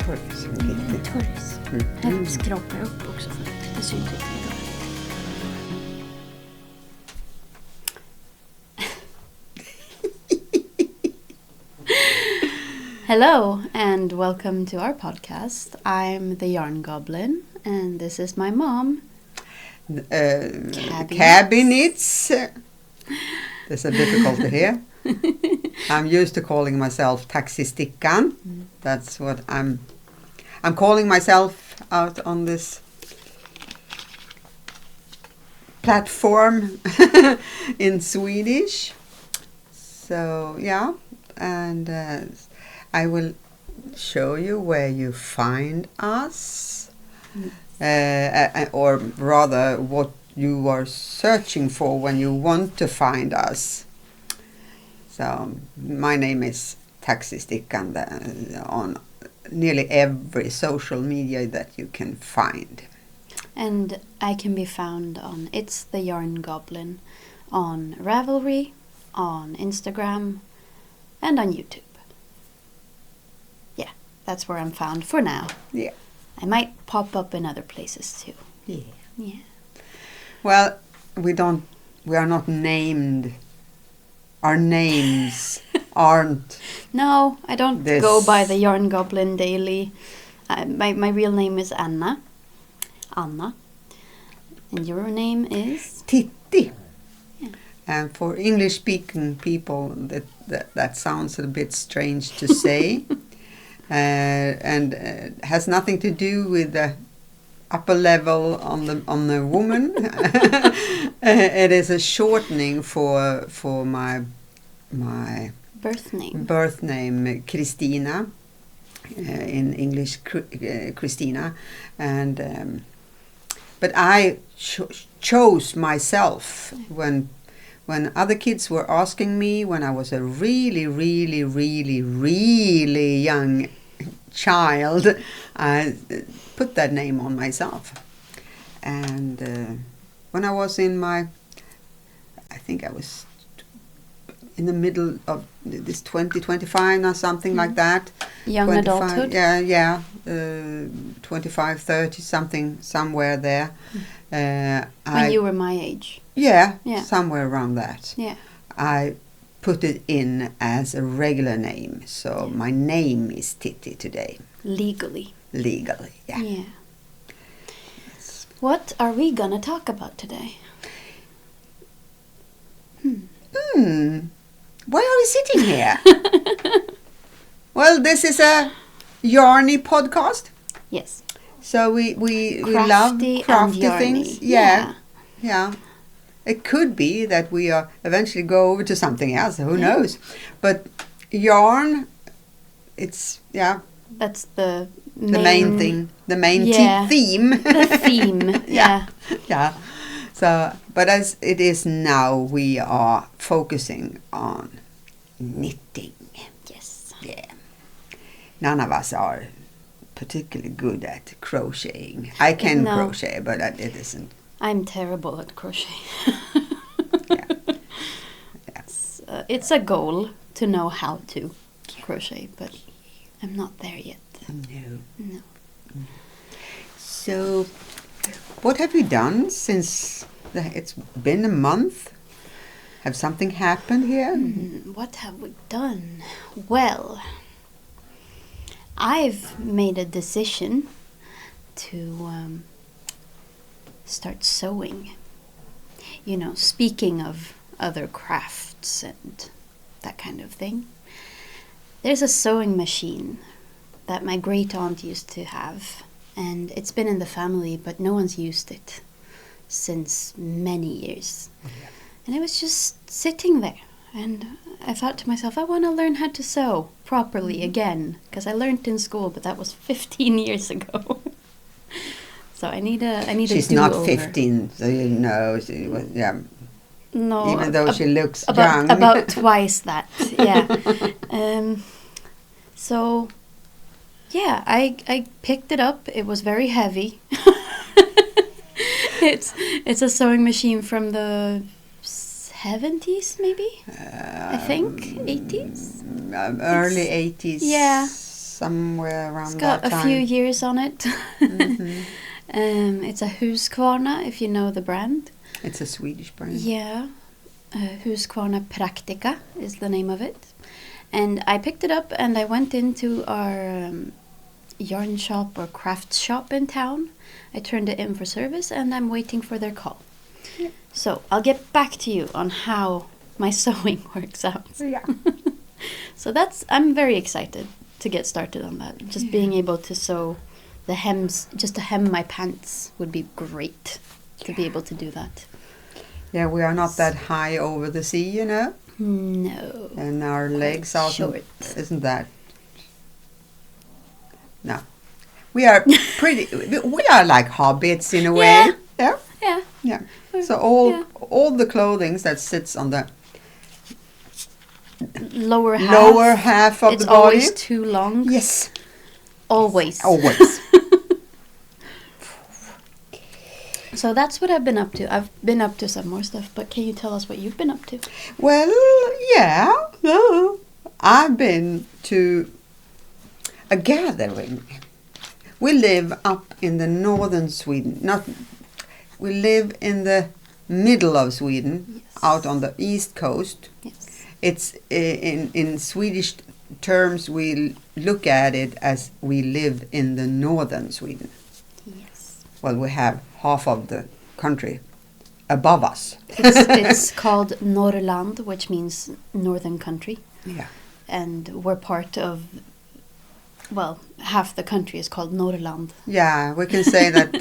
torres. Torres. Här skrapar jag upp också för att det syns inte lika Hello and welcome to our podcast. I'm the Yarn Goblin and this is my mom. CabbyKnits. There's a difficulty here. I'm used to calling myself taxistickan. That's what I'm calling myself out on this platform in Swedish. So yeah, and I will show you where you find us, or rather what you are searching for when you want to find us. So my name is taxistickan on nearly every social media that you can find. And I can be found on It's the Yarn Goblin on Ravelry, on Instagram, and on YouTube. Yeah, that's where I'm found for now. Yeah. I might pop up in other places too. Yeah. Yeah. Well, we are not named. Our names aren't. No, I don't go by the Yarn Goblin daily. My real name is Anna. And your name is? Titti. Yeah. And for English-speaking people, that sounds a bit strange to say, and has nothing to do with the upper level on the woman. It is a shortening for my birth name. Birth name, Kristina. In English, Christina, and but I chose myself when other kids were asking me when I was a really young child. I put that name on myself, and when I was I think I was in the middle of this 25 or something like that. Young adulthood? Yeah, 25, 30, somewhere there. When you were my age? Yeah, somewhere around that. Yeah. I put it in as a regular name, so my name is Titti today. Legally, yeah. Yeah. What are we gonna talk about today? Why are we sitting here? Well, this is a yarny podcast. Yes. So we love crafty things. Yeah. It could be that we eventually go over to something else. Who knows? But yarn, it's That's the main thing. The main theme. The theme. Yeah. So, but as it is now, we are focusing on knitting. Yes. Yeah. None of us are particularly good at crocheting. I can crochet, but it isn't. I'm terrible at crochet. Yeah. It's a goal to know how to crochet, but I'm not there yet. No. So, what have you done since it's been a month? Have something happened here? What have we done? Well, I've made a decision to start sewing. You know, speaking of other crafts and that kind of thing. There's a sewing machine that my great aunt used to have, and it's been in the family, but no one's used it since many years. Yeah. And it was just sitting there, and I thought to myself, I want to learn how to sew properly again, because I learned in school, but that was 15 years ago. So I need a She's do-over. Not 15, so you know. She was, No, even though she looks young. About twice that, yeah. So, yeah, I picked it up. It was very heavy. It's a sewing machine from the 70s, maybe? I think 80s. Early 80s. Yeah. somewhere around It's got that a time. few years on it. Mhm. It's a Husqvarna, if you know the brand. It's a Swedish brand. Yeah. Husqvarna Praktika is the name of it. And I picked it up and I went into our yarn shop or craft shop in town. I turned it in for service and I'm waiting for their call. Yeah. So I'll get back to you on how my sewing works out. Yeah. So I'm very excited to get started on that. Just being able to sew the hems, just to hem my pants would be great to be able to do that. Yeah, we are not that high over the sea, you know. No. And our legs are short. Isn't that? No. We are pretty. We are like hobbits in a way. Yeah. Yeah. Yeah. Yeah. So all the clothing that sits on the Lower half of it's the body. always too long. Yes. Always. Always. So that's what I've been up to. I've been up to some more stuff, but can you tell us what you've been up to? Well, yeah. I've been to a gathering. We live up in the northern Sweden. We live in the middle of Sweden, Yes. out on the east coast. Yes. It's in Swedish terms we look at it as we live in the northern Sweden. Yes. Well, we have half of the country above us. It's called Norrland, which means northern country. Yeah. And we're part of, well, half the country is called Norrland. Yeah, we can say that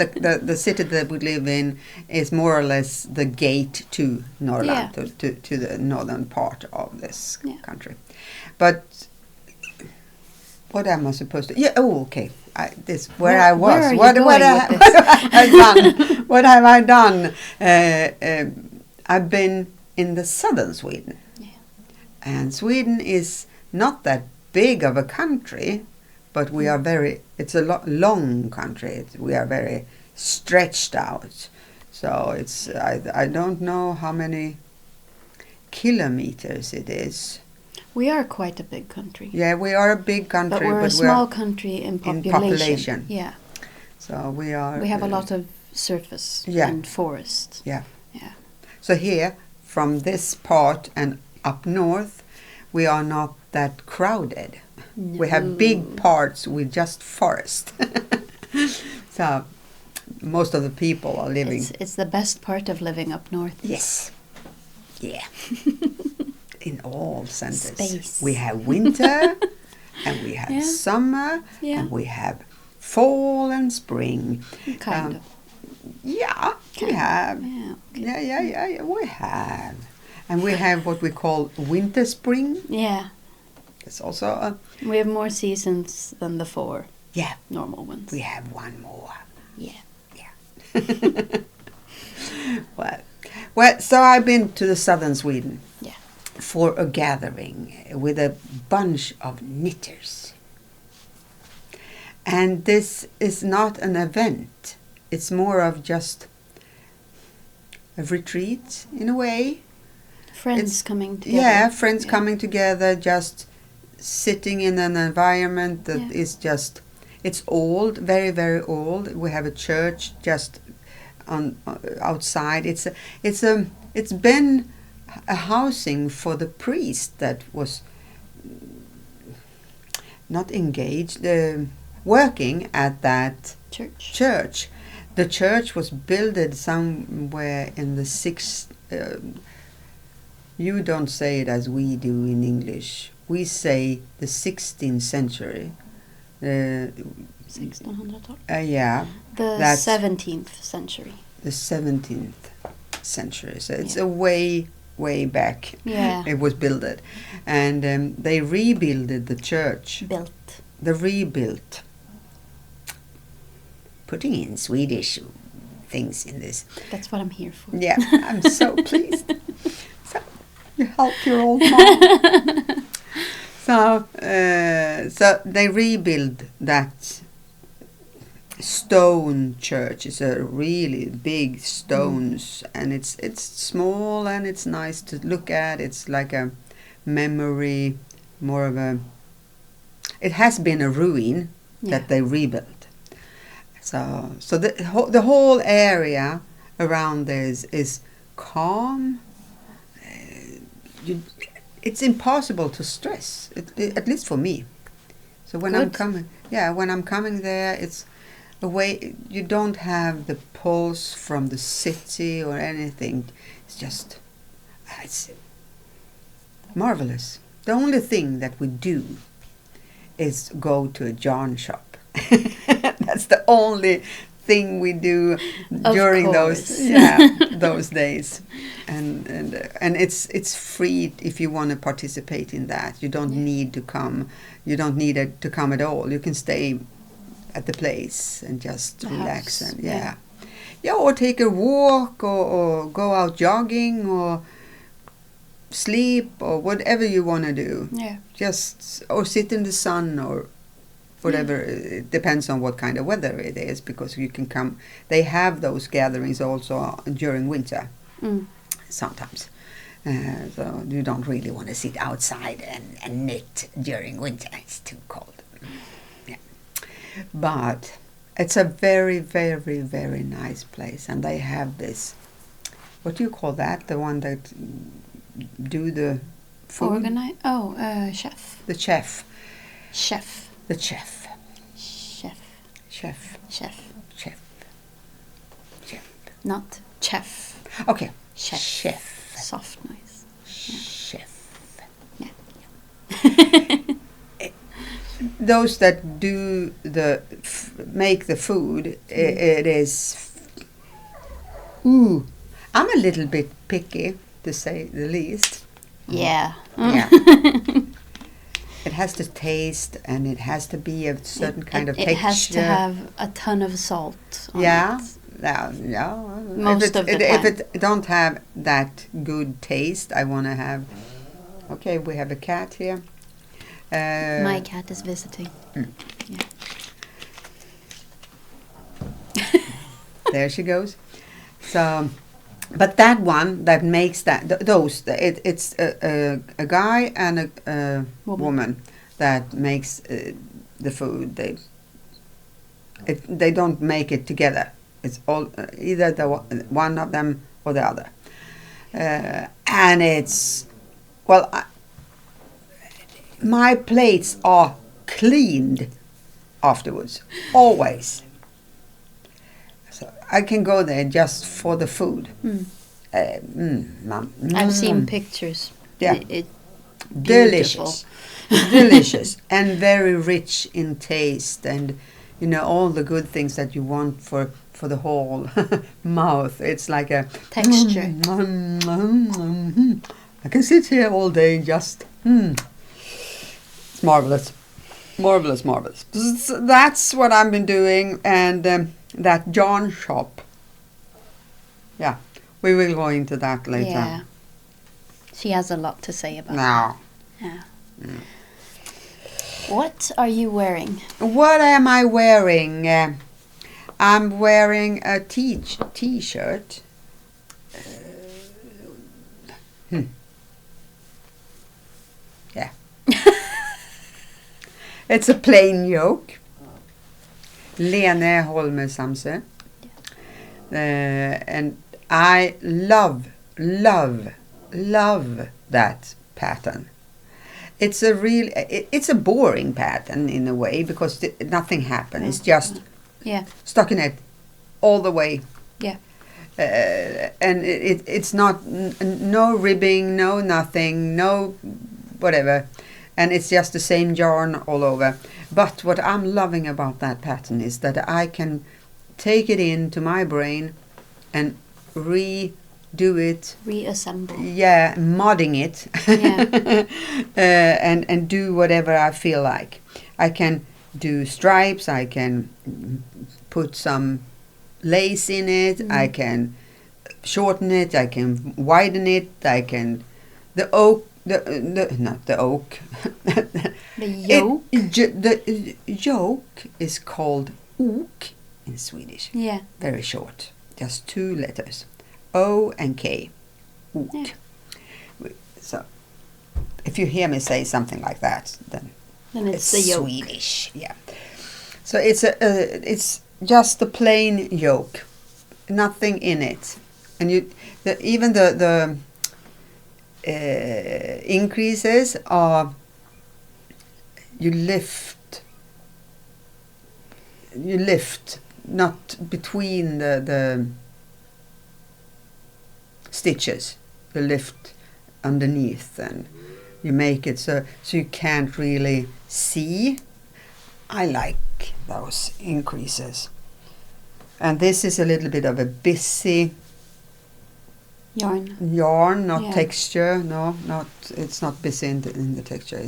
the city that we live in is more or less the gate to Norrland, to the northern part of this country. But what am I supposed to? Yeah. Oh, okay. Where I was. Where are you What going have with this? I done? What have I done? I've been in the southern Sweden, and Sweden is not that big of a country, but we are very. It's a long country. We are very stretched out. So it's. I don't know how many kilometers it is. We are quite a big country. Yeah, we are a big country, but we're a small country in population. Yeah. So we are. We have a lot of surface and forest. Yeah. Yeah. So here, from this part and up north, we are not that crowded. No. We have big parts with just forest. So most of the people are living. It's the best part of living up north. Yes. Yeah. In all senses. Space. We have winter and we have summer and we have fall and spring. Kind of. Yeah, we have. Yeah, okay. Yeah, we have. And we have what we call winter spring. Yeah. It's also We have more seasons than the 4 normal ones. we have one more. Yeah. Well, so I've been to the southern Sweden. Yeah. For a gathering with a bunch of knitters. And this is not an event. It's more of just a retreat in a way. Friends coming together. Yeah, friends coming together, just sitting in an environment that is just, it's old, very, very old. We have a church just on outside. It's been a housing for the priest that was not engaged, working at that church. The church was built somewhere in the 6th. You don't say it as we do in English. We say the 16th century. 1600-tal? Yeah. The 17th century. The 17th century. So it's a way back. Yeah. It was built. And they rebuilded the church. They rebuilt. Putting in Swedish things in this. That's what I'm here for. Yeah, I'm so pleased. So you help your old mom. So they rebuilt that stone church. It's a really big stones, and it's small and it's nice to look at. It's like a memory, more of a it has been a ruin that they rebuilt. So the whole area around this is calm. It's impossible to stress, at least for me. So when I'm coming there, it's a way you don't have the pulse from the city or anything. It's just, it's marvelous. The only thing that we do is go to a yarn shop. That's the only thing we do during those days, and it's free if you want to participate in that. You don't need to come. You don't need it to come at all. You can stay at the place and just relax and or take a walk or go out jogging or sleep or whatever you want to do. Yeah. Just or sit in the sun or whatever. It depends on what kind of weather it is, because you can come. They have those gatherings also during winter sometimes. So you don't really want to sit outside and knit during winter. It's too cold. Yeah. But it's a very, very, very nice place. And they have this, what do you call that? The one that do the food? Chef. The chef. Chef. The chef. Chef. Chef. Chef. Chef. Chef. Not chef. Okay. Chef. Chef. Soft noise. Chef. Yeah. Those that do make the food, it is. Ooh, I'm a little bit picky, to say the least. Yeah. Yeah. It has to taste, and it has to be a certain kind of texture. It has to have a ton of salt on it. Yeah. Most of the time. If it don't have that good taste, I want to have. Okay, we have a cat here. My cat is visiting. Yeah. There she goes. So, but that one that makes it's a guy and a woman that makes the food. They don't make it together. It's all either one of them or the other, and it's my plates are cleaned afterwards, always. So I can go there just for the food. I've seen pictures. Yeah, delicious, delicious, and very rich in taste, and all the good things that you want for the whole mouth. It's like a texture. I can sit here all day and just. It's marvelous, marvelous, marvelous. So that's what I've been doing, and that yarn shop. Yeah, we will go into that later. Yeah, she has a lot to say about. No. Yeah. What are you wearing? What am I wearing? I'm wearing a t-shirt. Yeah. It's a plain yoke. Lene Holmer Samse. And I love that pattern. It's a boring pattern in a way, because nothing happens. It's just stuck in it all the way. Yeah. And it's not no ribbing, no nothing, no whatever, and it's just the same yarn all over. But what I'm loving about that pattern is that I can take it into my brain and redo it, reassemble. Yeah, modding it. Yeah. And do whatever I feel like. I can do stripes. I can put some lace in it. I can shorten it. I can widen it. I can the yoke. The yoke is called ok in Swedish. Yeah. Very short. Just 2 letters. O and K. Ok. Yeah. So if you hear me say something like that, then And it's the yolk. Swedish, yeah. So it's just the plain yolk, nothing in it, and even the increases are you lift, not between the stitches. You lift underneath, and you make it so you can't really see. I like those increases. And this is a little bit of a busy yarn, not texture. No, it's not busy in the texture.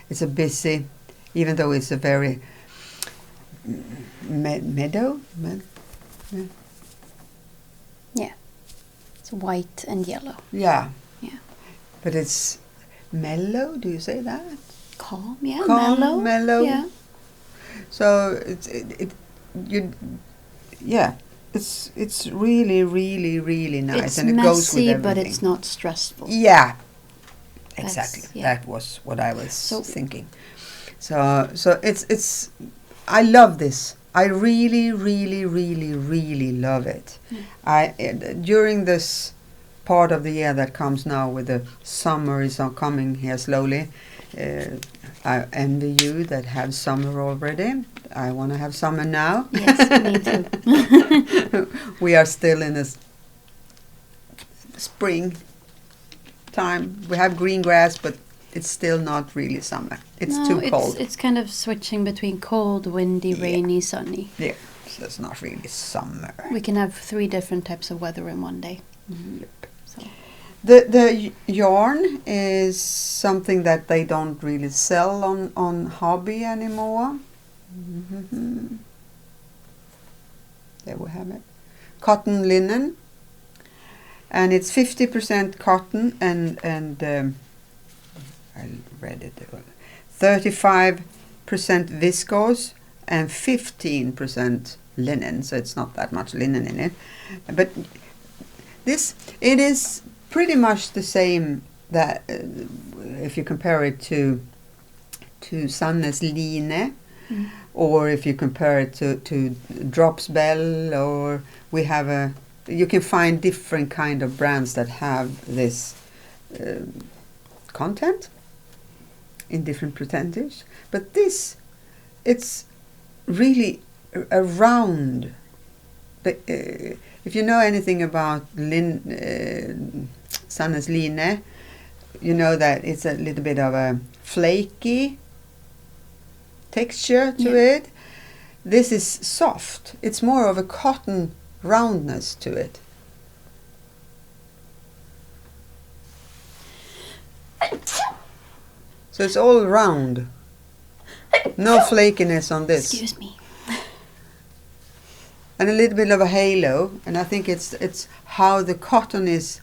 It's a busy, even though it's a very meadow. Yeah, it's white and yellow. Yeah. Yeah. But it's mellow. Do you say that? Calm, yeah. Calm, mellow. Yeah. So it's really, really, really nice, It's and it messy, goes with everything. but it's not stressful. Yeah, exactly. Yeah. That was what I was thinking. So it's. I love this. I really, really, really, really love it. During this part of the year that comes now, with the summer is coming here slowly. I envy you that have summer already. I want to have summer now. Yes, me too. We are still in a spring time. We have green grass, but it's still not really summer. It's too cold. It's kind of switching between cold, windy, rainy, sunny. Yeah, so it's not really summer. We can have 3 different types of weather in one day. Yep. So. The yarn is something that they don't really sell on hobby anymore. Mm-hmm. There we have it. Cotton linen, and it's 50% cotton and I read it. 35% viscose and 15% linen. So it's not that much linen in it, but it is pretty much the same that if you compare it to Sannes line, or if you compare it to Dropsbell, or you can find different kind of brands that have this content in different percentage. But this, it's really around. If you know anything about Sannes line, you know that it's a little bit of a flaky texture to it. This is soft. It's more of a cotton roundness to it. So it's all round. No flakiness on this. Excuse me. And a little bit of a halo, and I think it's how the cotton is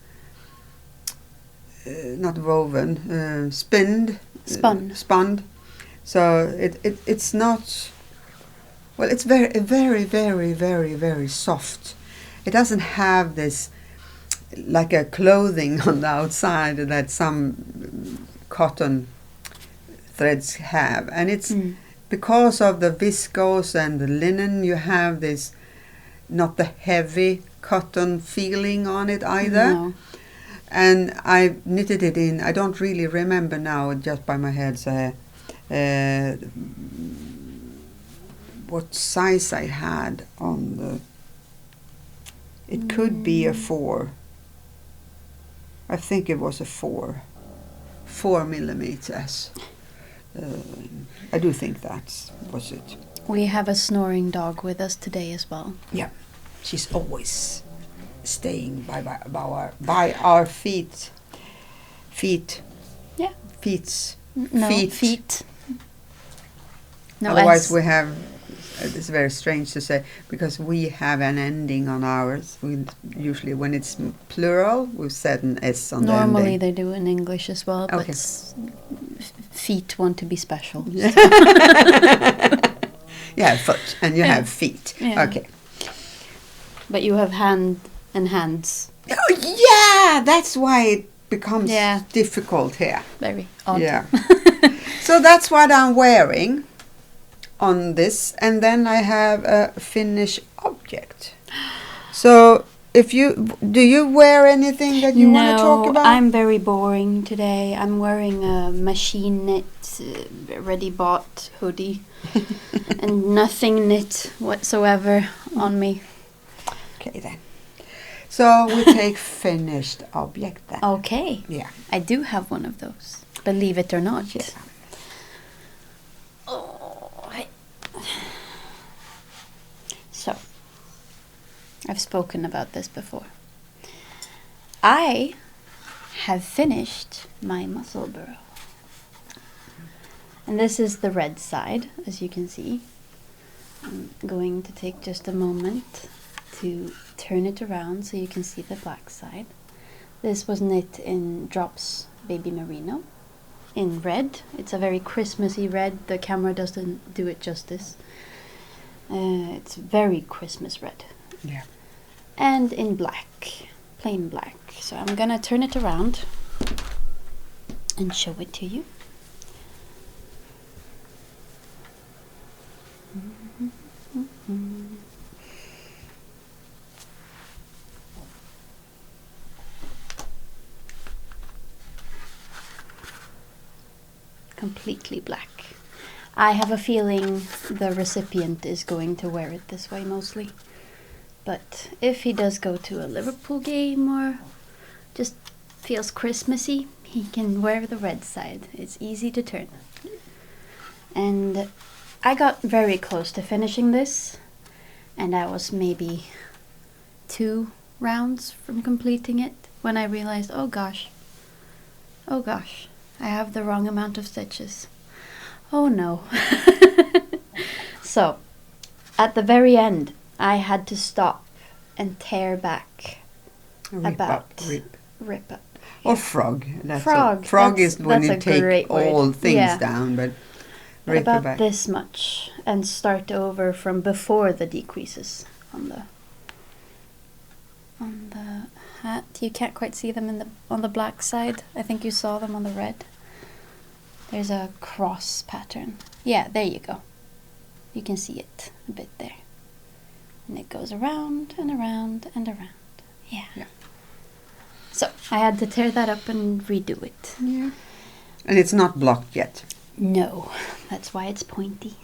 not woven, spun. So it's not. Well, it's very, very, very, very, very soft. It doesn't have this like a clothing on the outside that some cotton threads have, and it's because of the viscose and the linen. You have this. Not the heavy cotton feeling on it either. No. And I knitted it in, I don't really remember now just by my head what size I had on the, it could be a 4. I think it was a 4 millimeters. I do think that was it. We have a snoring dog with us today as well. Yeah, she's always staying by our feet. Yeah. Feet. No, otherwise we have. It's very strange to say because we have an ending on ours. We usually, when it's plural, we've said an S on the ending. Normally they do in English as well, okay. But feet want to be special. Yeah. You have foot and you have feet. Yeah. Okay. But you have hand and hands. Oh, yeah, that's why it becomes difficult here. Very odd. Yeah. So that's what I'm wearing on this, and then I have a finished object. So do you wear anything that you want to talk about? No, I'm very boring today. I'm wearing a machine knit, ready bought hoodie, and nothing knit whatsoever on me. Okay then. So we take finished object then. Okay. Yeah. I do have one of those, believe it or not. Yeah. So, I've spoken about this before. I have finished my Musselburgh. And this is the red side, as you can see. I'm going to take just a moment to turn it around so you can see the black side. This was knit in Drops Baby Merino in red. It's a very Christmassy red. The camera doesn't do it justice. It's very Christmas red. Yeah. And in black, plain black. So I'm gonna turn it around and show it to you. Completely black. I have a feeling the recipient is going to wear it this way mostly. But if he does go to a Liverpool game or just feels Christmassy, he can wear the red side. It's easy to turn. And I got very close to finishing this, and I was maybe 2 rounds from completing it when I realized, oh gosh, I have the wrong amount of stitches. Oh no. So, at the very end, I had to stop and tear back Rip up. Yeah. Or frog. Frog. Is when you take all things Yeah. down, but But rip it about back. this much, and start over from before the decreases on the hat. You can't quite see them on the black side. I think you saw them on the red. There's a cross pattern. Yeah, there you go. You can see it a bit there. And it goes around and around and around. Yeah. So I had to tear that up and redo it. Yeah. And it's not blocked yet. No, that's why it's pointy.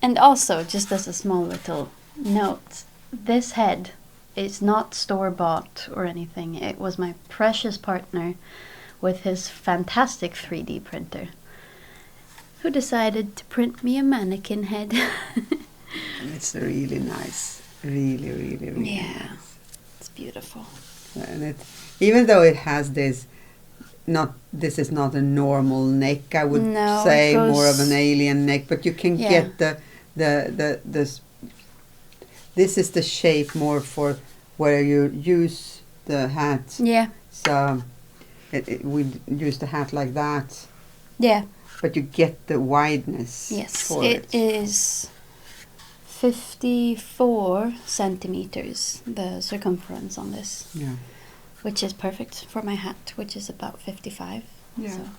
And also, just as a small little note, this head is not store-bought or anything. It was my precious partner with his fantastic 3D printer who decided to print me a mannequin head. It's really nice. Really nice. It's beautiful. And even though it has this is not a normal neck, I would say more of an alien neck, but you can get this is the shape more for where you use the hat. Yeah. So we use the hat like that. Yeah. But you get the wideness. Yes, for it is 54 centimeters, the circumference on this. Yeah. Which is perfect for my hat, which is about 55. Yeah. So.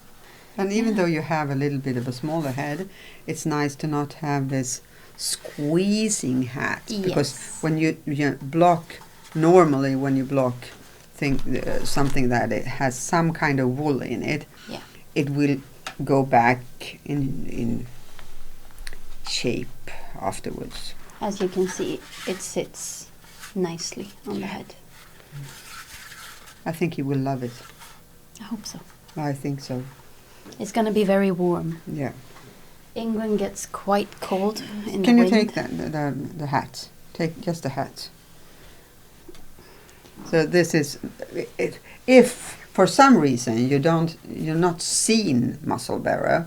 And even though you have a little bit of a smaller head, it's nice to not have this squeezing hat. Because when you block, normally when you block something that it has some kind of wool in it, it will go back in shape afterwards. As you can see, it sits nicely on the head. I think you will love it. I hope so. I think so. It's going to be very warm. Yeah. England gets quite cold in Can the you wind. take the hat? Take just the hat. So this is if for some reason you're not seen Musselburgh.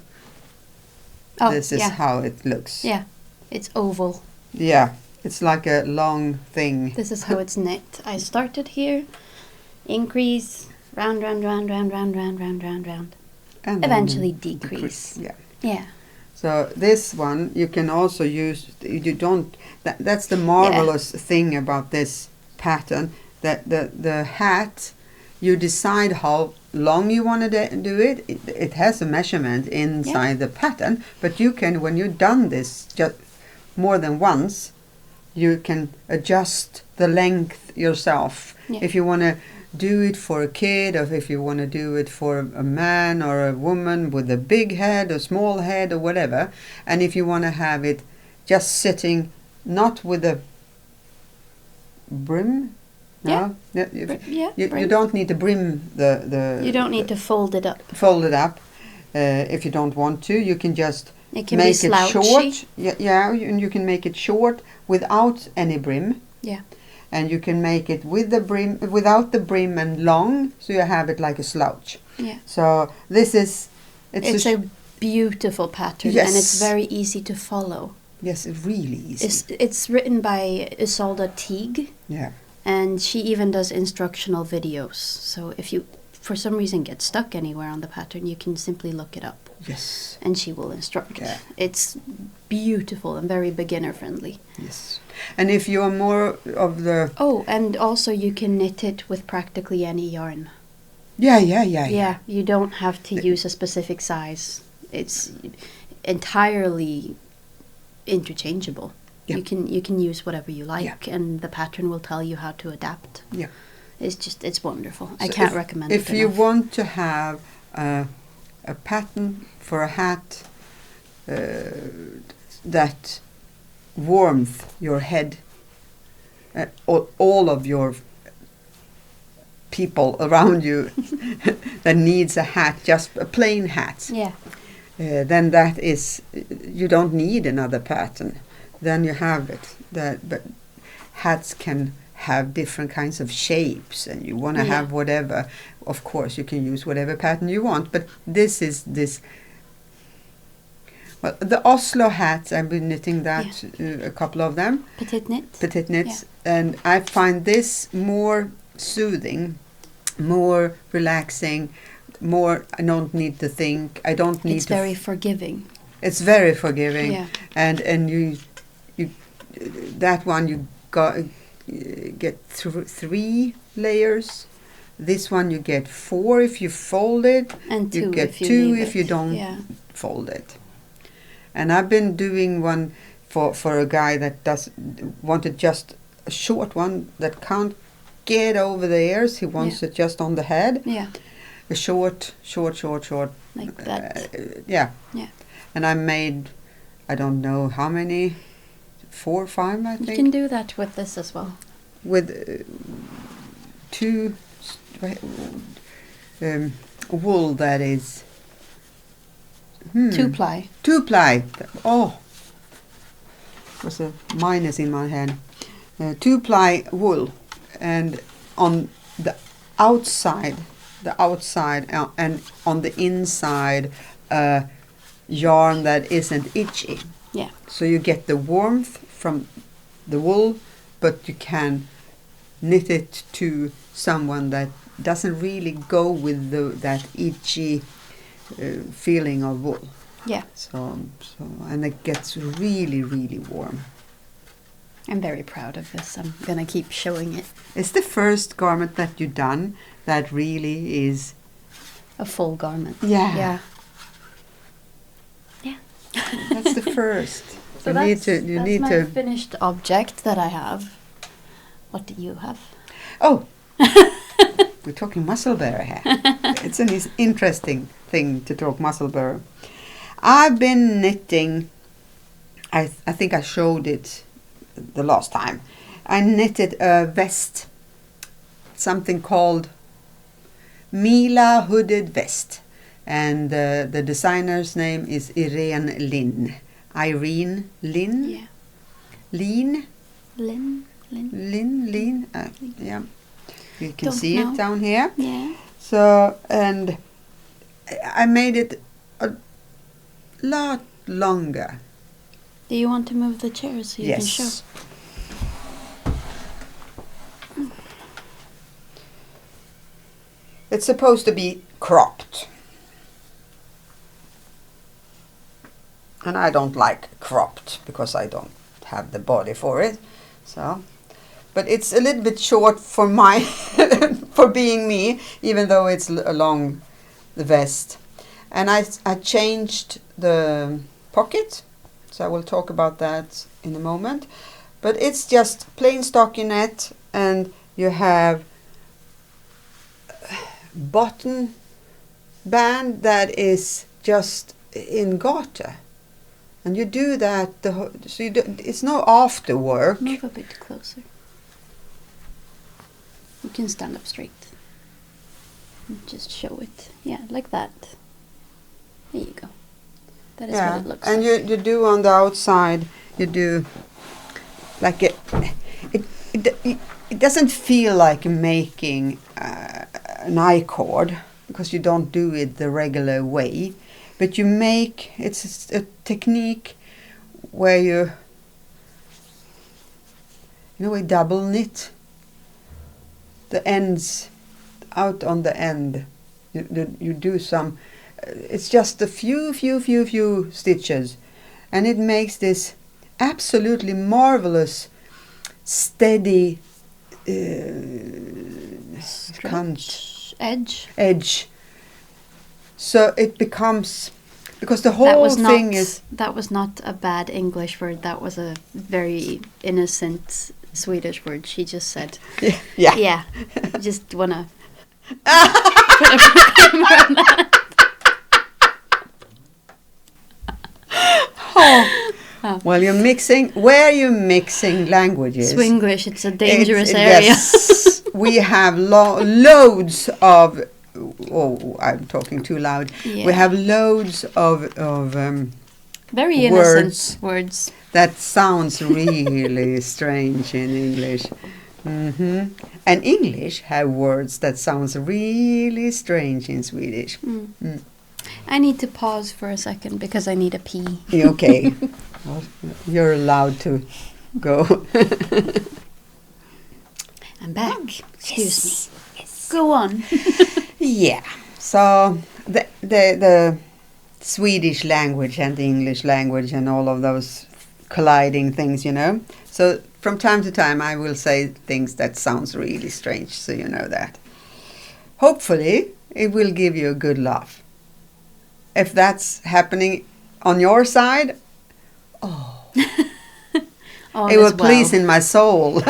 This is how it looks. Yeah. It's oval. Yeah. It's like a long thing. This is how it's knit. I started here, increase, round. And eventually decrease. Yeah. Yeah. So this one you can also use. That's the marvelous thing about this pattern. That the hat, you decide how long you want to do it, it has a measurement inside the pattern, but you can, when you've done this just more than once, you can adjust the length yourself. If you want to do it for a kid, or if you want to do it for a man or a woman with a big head or small head or whatever, and if you want to have it just sitting, not with a brim. No, you don't need to brim the. You don't need to fold it up. Fold it up, if you don't want to. You can just make it short. And you can make it short without any brim. Yeah. And you can make it with the brim, without the brim, and long, so you have it like a slouch. Yeah. So this is. It's a beautiful pattern, and it's very easy to follow. Yes, it's really easy. It's written by Ysolda Teague. Yeah. And she even does instructional videos. So if you, for some reason, get stuck anywhere on the pattern, you can simply look it up. Yes. And she will instruct. Yeah. It's beautiful and very beginner friendly. Yes. And if you're more of the... Oh, and also you can knit it with practically any yarn. Yeah. Yeah, you don't have to use a specific size. It's entirely interchangeable. Yeah. You can use whatever you like, and the pattern will tell you how to adapt. Yeah. It's wonderful. So I can't recommend it enough. If you want to have a pattern for a hat that warms your head, all of your people around you that needs a hat, just a plain hat. Yeah. Then that is, you don't need another pattern. Then you have it. But hats can have different kinds of shapes, and you want to have whatever. Of course, you can use whatever pattern you want. But this is this. Well, the Oslo hats, I've been knitting that, a couple of them. PetiteKnits, and I find this more soothing, more relaxing, more. I don't need to think. I don't need. It's very forgiving. It's very forgiving, and you that one you get 3 layers. This one you get 4 if you fold it, and 2 you get if you 2 if you don't fold it. And I've been doing one for a guy that wanted just a short one that can't get over the ears. He wants it just on the head. Yeah. A short. Like that. Yeah. And I made, I don't know how many, 4 or 5, I think. You can do that with this as well. With 2 wool that is... 2-ply. 2-ply. Oh, there's a minus in my hand. 2-ply wool, and on the outside, and on the inside, yarn that isn't itchy. Yeah. So you get the warmth from the wool, but you can knit it to someone that doesn't really go with that itchy feeling of wool. Yeah. So and it gets really, really warm. I'm very proud of this. I'm gonna keep showing it. It's the first garment that you've done that really is a full garment. Yeah. Yeah. That's the first. So that's my finished object that I have. What do you have? Oh, we're talking Musselburgh here. It's an interesting thing to talk Musselburgh. I've been knitting. I think I showed it the last time. I knitted a vest, something called Mila hooded vest, and the designer's name is Irene Lin. Irene Lin. Yeah. Lin. Lin. Yeah. You can see it down here. Yeah. So, and I made it a lot longer. Do you want to move the chair so you can show? It's supposed to be cropped. And I don't like cropped because I don't have the body for it. So, but it's a little bit short for my for being me, even though it's along the vest. And I changed the pocket, so I will talk about that in a moment. But it's just plain stockinette, and you have button band that is just in garter, and you do that so you do, it's no after work. Move a bit closer. You can stand up straight and just show it. Yeah, like that. There you go. That is what it looks and like. you do on the outside, you do like it doesn't feel like making an I-cord, because you don't do it the regular way, but you make, it's a technique where you we double knit the ends out on the end. You do some, it's just a few stitches, and it makes this absolutely marvelous steady edge. So it becomes, because the whole thing is... That was not a bad English word. That was a very innocent Swedish word. She just said. Yeah. Yeah. Just want to put a primer on that. Well, you're mixing. Where you're mixing languages. Swinglish. It's a dangerous area. Yes, we have loads of. Oh, I'm talking too loud. Yeah. We have loads of very innocent words. That sounds really strange in English. Mm-hmm. And English have words that sounds really strange in Swedish. Mm. I need to pause for a second because I need a pee. Okay. Well, you're allowed to go. I'm back. Excuse me. Yes. Go on. Yeah. So the Swedish language and the English language and all of those colliding things, So from time to time I will say things that sounds really strange, so you know that. Hopefully it will give you a good laugh. If that's happening on your side, it will please in my soul.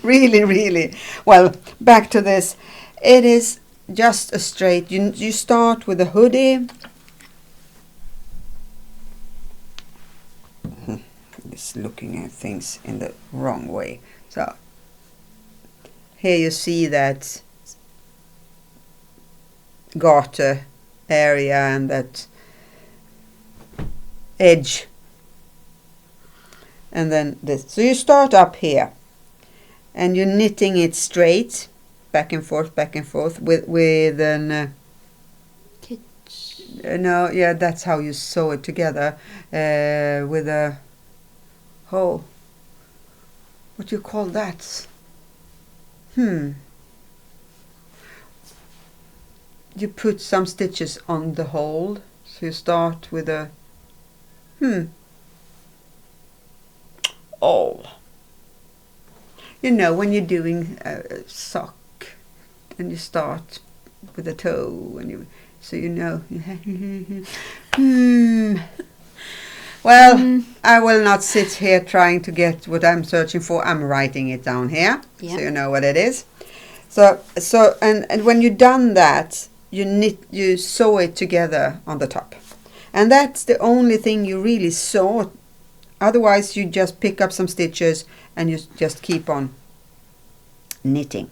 Really, really. Well, back to this. It is just a straight. You start with a hoodie. It's looking at things in the wrong way. So here you see that garter area and that edge, and then this. So you start up here, and you're knitting it straight, back and forth with an. No, yeah, that's how you sew it together with a. Oh, what do you call that? You put some stitches on the hole, so you start with a when you're doing a sock and you start with a toe, and Well, I will not sit here trying to get what I'm searching for. I'm writing it down here, so you know what it is. So and when you've done that, you sew it together on the top, and that's the only thing you really sew. Otherwise, you just pick up some stitches and you just keep on knitting.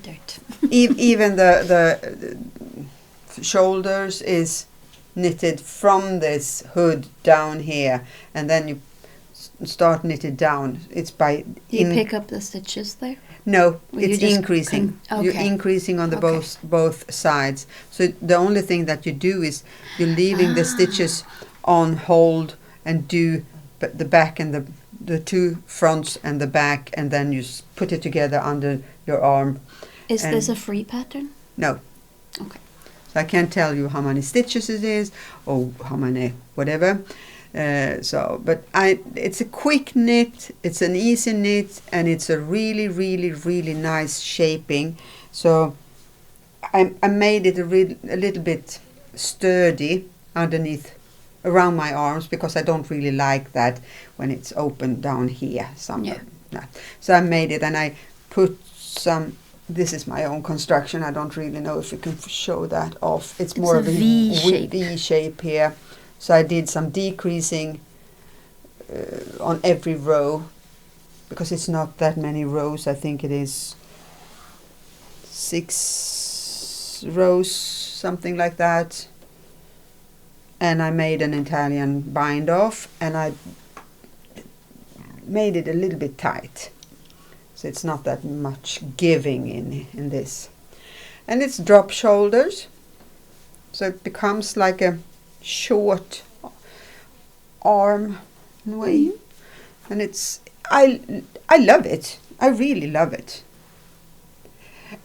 Dirt. Even the shoulders is knitted from this hood down here, and then you start knitted down. It's by you pick up the stitches there? No, it's increasing. Okay. You're increasing on the both sides. So the only thing that you do is you're leaving the stitches on hold and do the back and the two fronts and the back, and then you put it together under your arm. Is this a free pattern? No. Okay. So I can't tell you how many stitches it is or how many whatever. But it's a quick knit, it's an easy knit, and it's a really, really, really nice shaping. So I made it a little bit sturdy underneath, around my arms, because I don't really like that when it's open down here somewhere. Yeah. So I made it, and I put some. This is my own construction. I don't really know if you can show that off. It's more of a V shape here. So I did some decreasing on every row, because it's not that many rows. I think it is 6 rows, something like that. And I made an Italian bind off, and I made it a little bit tight. So it's not that much giving in this. And it's drop shoulders. So it becomes like a short arm in a way. And I love it. I really love it.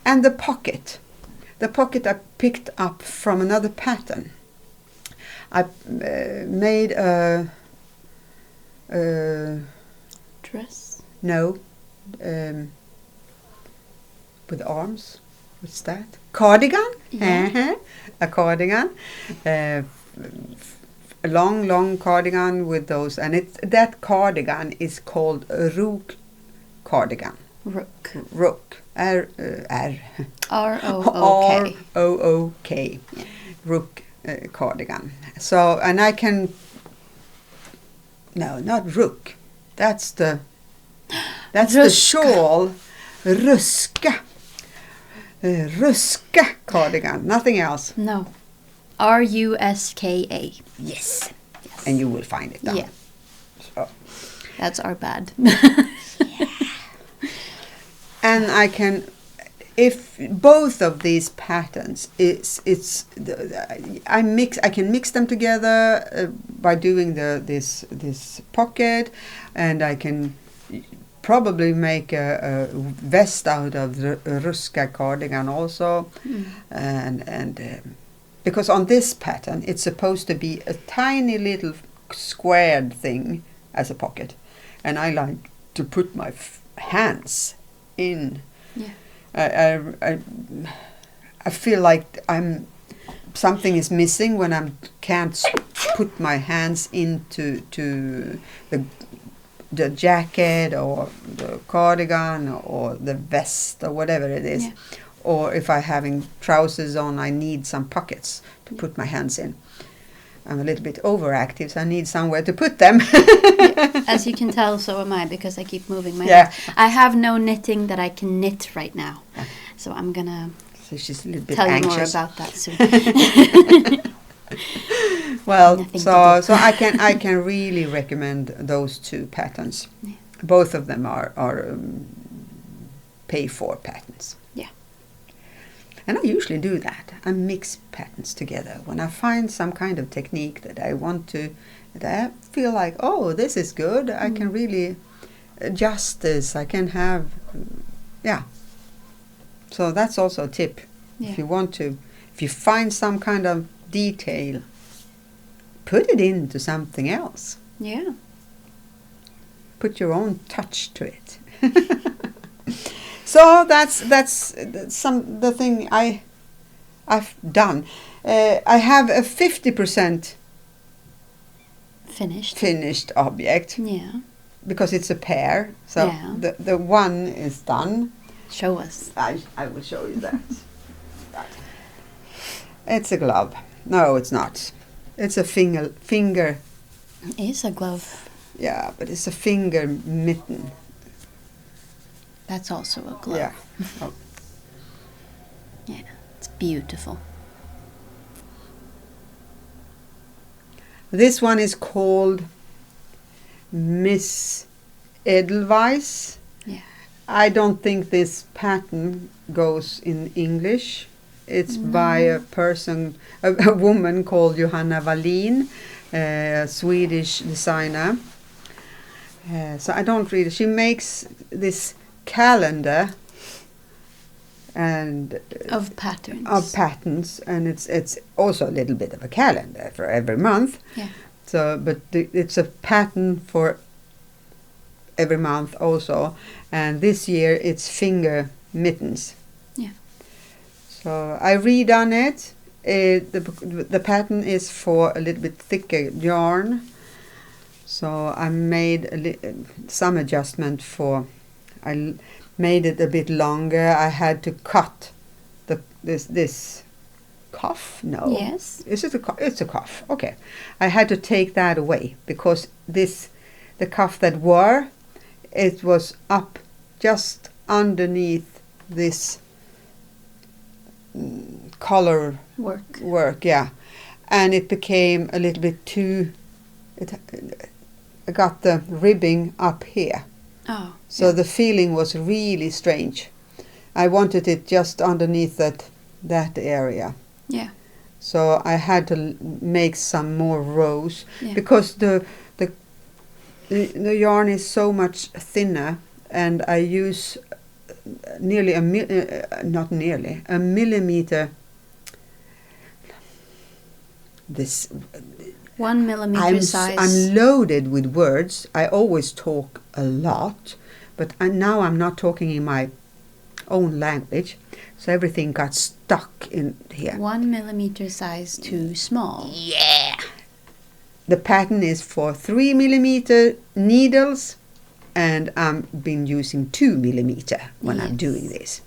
And the pocket I picked up from another pattern. I made a dress? No, with arms. What's that? Cardigan? Yeah. A cardigan. A long cardigan with those, and that cardigan is called a rook cardigan. Rook. R-O-O-K. R-O-O-K. Yeah. Rook cardigan. So, and I can... No, not rook. That's the shawl. Ruska. Ruska cardigan. Nothing else. No. R-U-S-K-A. Yes. And you will find it down. Yeah. So. That's our bad. And I can, if both of these patterns, I can mix them together by doing this pocket, and I can probably make a vest out of the Ruska cardigan also, and because on this pattern it's supposed to be a tiny little squared thing as a pocket, and I like to put my hands in. Yeah. I feel like something is missing when I can't put my hands into the jacket or the cardigan or the vest or whatever it is. Yeah. Or if I'm having trousers on, I need some pockets to put my hands in. I'm a little bit overactive, so I need somewhere to put them. Yeah. As you can tell, so am I, because I keep moving my hands. I have no knitting that I can knit right now. So I'm going to she's a little bit tell anxious. you more about that soon. Well, so I can really recommend those two patterns. Yeah. Both of them are pay-for patterns. Yeah. And I usually do that. I mix patterns together. When I find some kind of technique that I want to, that I feel like, oh, this is good. I can really adjust this. I can have, So that's also a tip. Yeah. If you find some kind of detail, put it into something else. Yeah. Put your own touch to it. So that's the thing I've done. I have a 50% finished object. Yeah. Because it's a pair. So the one is done. Show us. I will show you that. It's a glove. No, it's not. It's a finger. It is a glove. Yeah, but it's a finger mitten. That's also a glove. Yeah. Oh. Yeah, it's beautiful. This one is called Miss Edelweiss. Yeah. I don't think this pattern goes in English. It's by a woman called Johanna Wallin, a Swedish designer. So I don't read it. She makes this calendar and of patterns, and it's also a little bit of a calendar for every month. Yeah. So, but it's a pattern for every month also, and this year it's finger mittens. Yeah. So I redone it. The pattern is for a little bit thicker yarn, so I made some adjustment for. I made it a bit longer. I had to cut this cuff. No. Yes. Is it a cuff? It's a cuff. Okay. I had to take that away because the cuff that it was up just underneath this collar work, yeah, and it became a little bit too. I got the ribbing up here, so the feeling was really strange. I wanted it just underneath that area. Yeah. So I had to make some more rows because the yarn is so much thinner, and I use nearly a millimeter. This 1 millimeter size. I'm loaded with words. I always talk a lot, but now I'm not talking in my own language, so everything got stuck in here. 1 millimeter size too small. Yeah. The pattern is for 3 millimeter needles, and I've been using 2 millimeter when I'm doing this.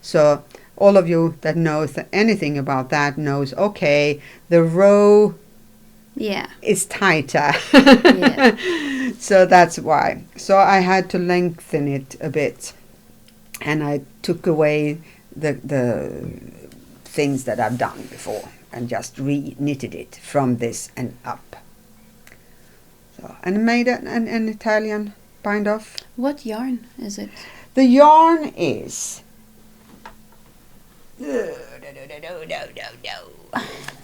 So all of you that knows anything about that knows, okay, the row is tighter. Yeah. So that's why. So I had to lengthen it a bit, and I took away the things that I've done before and just re-knitted it from this and up. So, and made an Italian bind off. What yarn is it? The yarn is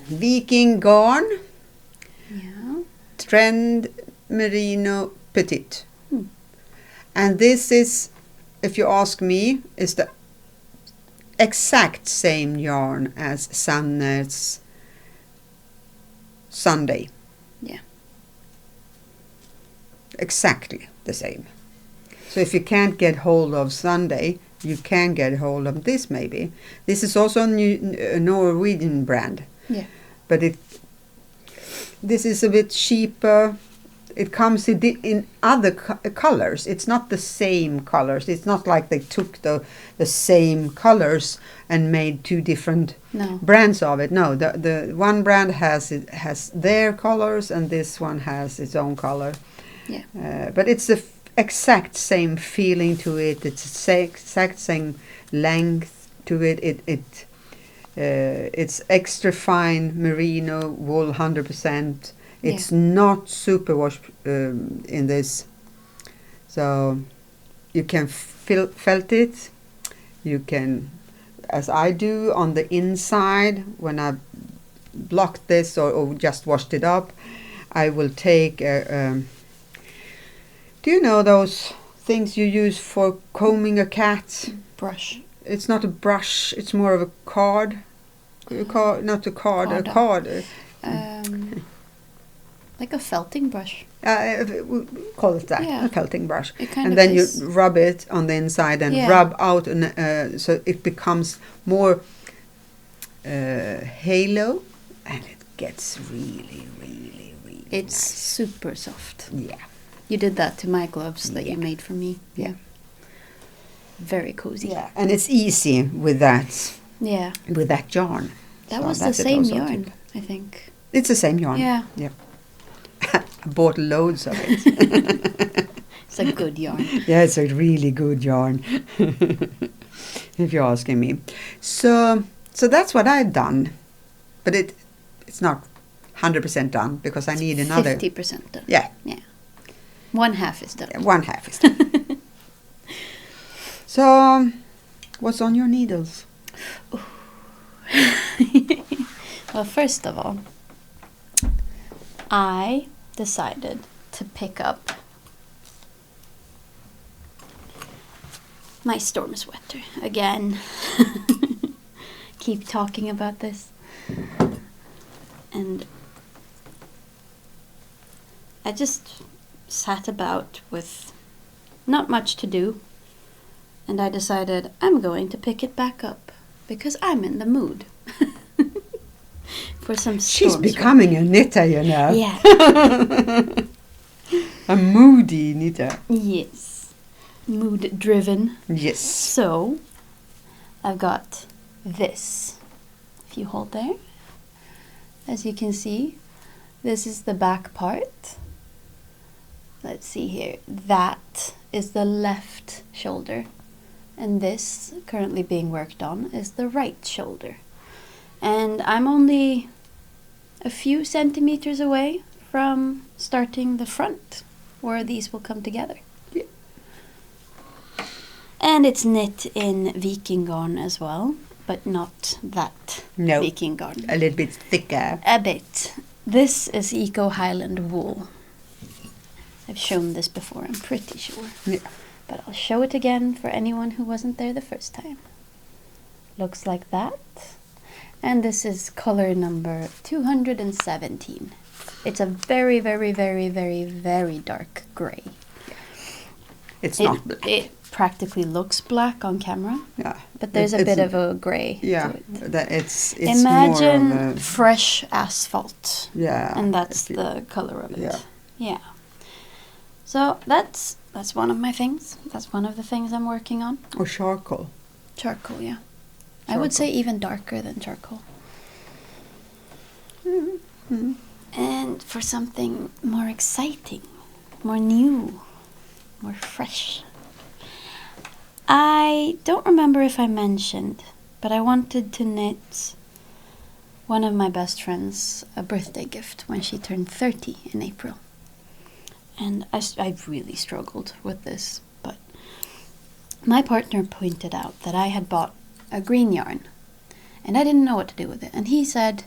Viking garn, trend merino petite. And this is, if you ask me, is the exact same yarn as Sanner's Sunday. Yeah. Exactly the same. So if you can't get hold of Sunday, you can get hold of this maybe. This is also a Norwegian brand. Yeah. But this is a bit cheaper. It comes in other colors. It's not the same colors. It's not like they took the same colors and made two different brands of it. No, the one brand has their colors, and this one has its own color. Yeah. But it's the exact same feeling to it. It's the exact same length to it. It's extra fine merino wool, 100%. It's not superwash in this, so you can felt it. You can, as I do on the inside when I blocked this or just washed it up, I will take do you know those things you use for combing a cat? Brush. It's not a brush. It's more of a card. Not a card. A card. Like a felting brush. We call it that, a felting brush. And then you rub it on the inside and rub out, so it becomes more halo, and it gets really, really, really It's nice. super soft. Yeah. You did that to my gloves that you made for me. Yeah. Very cozy. Yeah, and it's easy with that. Yeah. With that yarn. That was the same yarn, I think. It's the same yarn. Yeah. Yeah. I bought loads of it. It's a good yarn. Yeah, it's a really good yarn, if you're asking me. So that's what I've done, but it's not 100% done because I need another 50% done. Yeah. Yeah. 1/2 is done. Yeah, 1/2 is done. So, what's on your needles? Well, first of all, I decided to pick up my storm sweater again. Keep talking about this. And I just sat about with not much to do, and I decided I'm going to pick it back up because I'm in the mood for some She's storm becoming a knitter, you know. Yeah. A moody knitter. Yes. Mood driven. Yes. So, I've got this. If you hold there, as you can see, this is the back part. Let's see here. That is the left shoulder. And this, currently being worked on, is the right shoulder. And I'm only a few centimeters away from starting the front, where these will come together. Yeah. And it's knit in Viking garn as well, but not that Viking garn. A little bit thicker. A bit. This is Eco Highland wool. I've shown this before, I'm pretty sure. Yeah. But I'll show it again for anyone who wasn't there the first time. Looks like that. And this is color number 217. It's a very, very, very, very, very dark grey. Yeah. It's not black. It practically looks black on camera. Yeah. But there's a bit of a grey yeah, to it. It's Imagine more of a, fresh asphalt. Yeah. And that's the color of it. Yeah. Yeah. So that's one of my things. That's one of the things I'm working on. Or charcoal. Charcoal, yeah. I would say even darker than charcoal. Mm-hmm. And for something more exciting, more new, more fresh. I don't remember if I mentioned, but I wanted to knit one of my best friends a birthday gift when she turned 30 in April. And I really struggled with this, but my partner pointed out that I had bought a green yarn, and I didn't know what to do with it. And he said,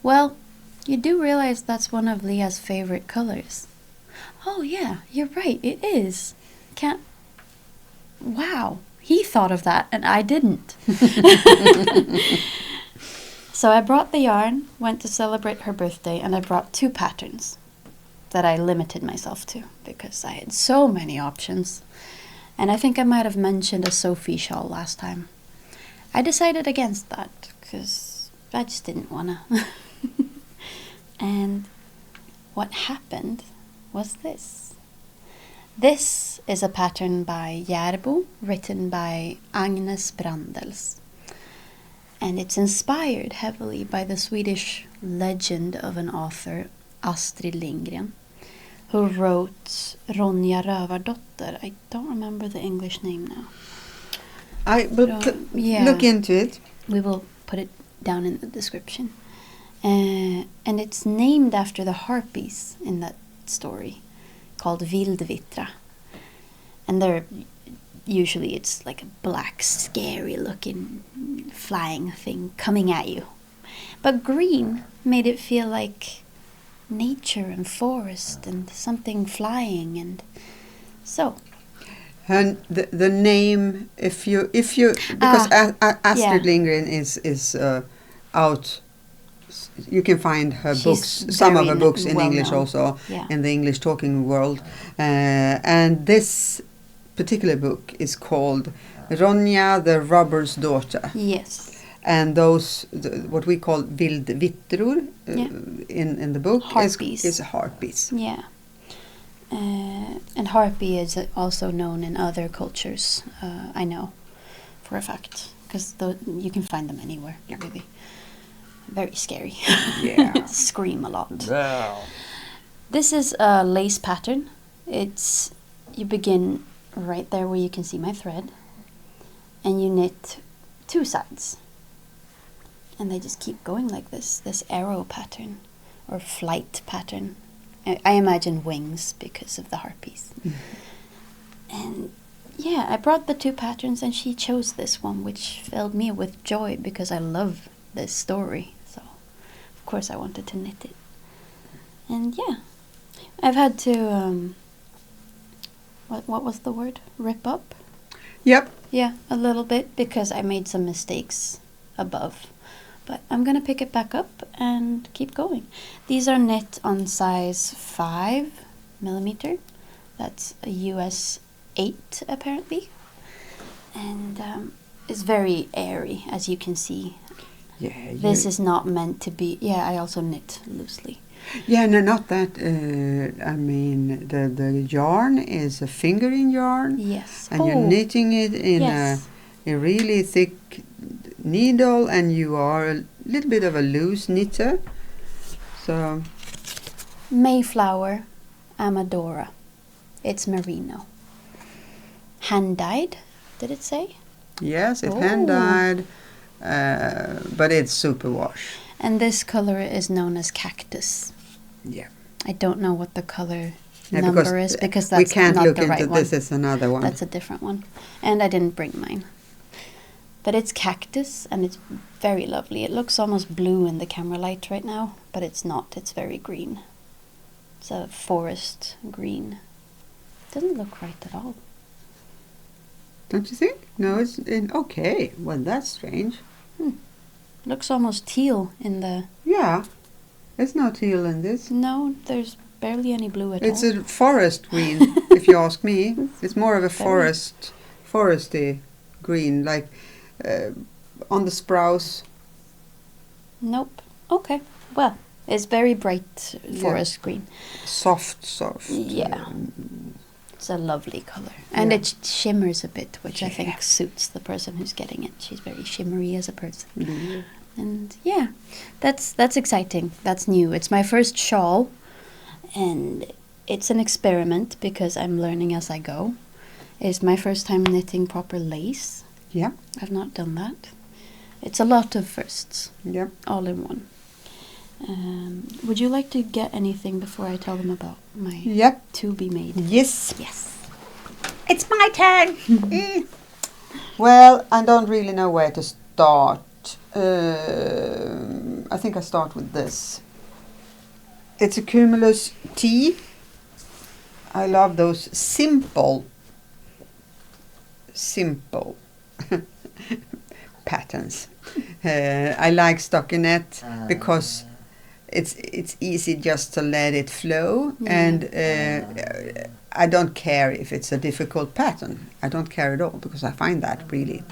well, you do realize that's one of Leah's favorite colors. Oh yeah, you're right, it is. Wow, he thought of that and I didn't. So I brought the yarn, went to celebrate her birthday, and I brought 2 patterns that I limited myself to because I had so many options. And I think I might have mentioned a Sophie shawl last time. I decided against that because I just didn't wanna. And what happened was this. This is a pattern by Järbo, written by Agnes Brandels. And it's inspired heavily by the Swedish legend of an author, Astrid Lindgren, who wrote Ronja Rövardotter. I don't remember the English name now. I will look into it. We will put it down in the description. And it's named after the harpies in that story, called Vildvittra. And they're usually it's like a black, scary looking flying thing coming at you. But green made it feel like nature and forest and something flying, and so. And the name, if you because Astrid Lindgren is out. You can find her books, some of her books in English also, in the English talking world. And this particular book is called Ronja the Robber's Daughter. Yes. And those, what we call Vildvittror in the book, is harpies. Yeah. And harpy is also known in other cultures, I know, for a fact, because you can find them anywhere, really. Very scary. Yeah. Scream a lot. Wow. This is a lace pattern. You begin right there where you can see my thread, and you knit 2 sides. And they just keep going like this arrow pattern or flight pattern. I imagine wings because of the harpies. Mm-hmm. And yeah, I brought the 2 patterns and she chose this one, which filled me with joy because I love this story. So, of course, I wanted to knit it. And yeah, I've had to, what was the word? Rip up? Yep. Yeah, a little bit because I made some mistakes above. But I'm going to pick it back up and keep going. These are knit on size 5 millimeter. That's a US 8 apparently, and it's very airy, as you can see. Yeah. This is not meant to be. Yeah, I also knit loosely. Yeah, no, not that. I mean, the yarn is a fingering yarn. Yes. And you're knitting it in a really thick needle, and you are a little bit of a loose knitter. So. Mayflower, Amadora. It's merino. Hand dyed, did it say? Yes, it's hand dyed, but it's superwash. And this color is known as Kaktus. Yeah. I don't know what the color number is because that's we can't not look the right into one. This is another one. That's a different one. And I didn't bring mine. But it's Kaktus and it's very lovely. It looks almost blue in the camera light right now, but it's not. It's very green. It's a forest green. Doesn't look right at all. Don't you think? No, it's okay. Well, that's strange. Looks almost teal in the... Yeah. There's no teal in this. No, there's barely any blue at all. It's a forest green, if you ask me. It's more of a foresty green, like on the sprouse. Nope. Okay. Well, it's very bright forest green. Soft. Yeah. It's a lovely color. And it shimmers a bit, which I think suits the person who's getting it. She's very shimmery as a person. Mm-hmm. And yeah, that's exciting. That's new. It's my first shawl, and it's an experiment because I'm learning as I go. It's my first time knitting proper lace. Yeah. I've not done that. It's a lot of firsts. Yeah. All in one. Would you like to get anything before I tell them about my to be made? Yes. Yes. It's my turn. Well, I don't really know where to start. I think I start with this. It's a Cumulus T. I love those simple patterns. I like stockinette because it's easy just to let it flow, and I don't care if it's a difficult pattern. I don't care at all because I find that really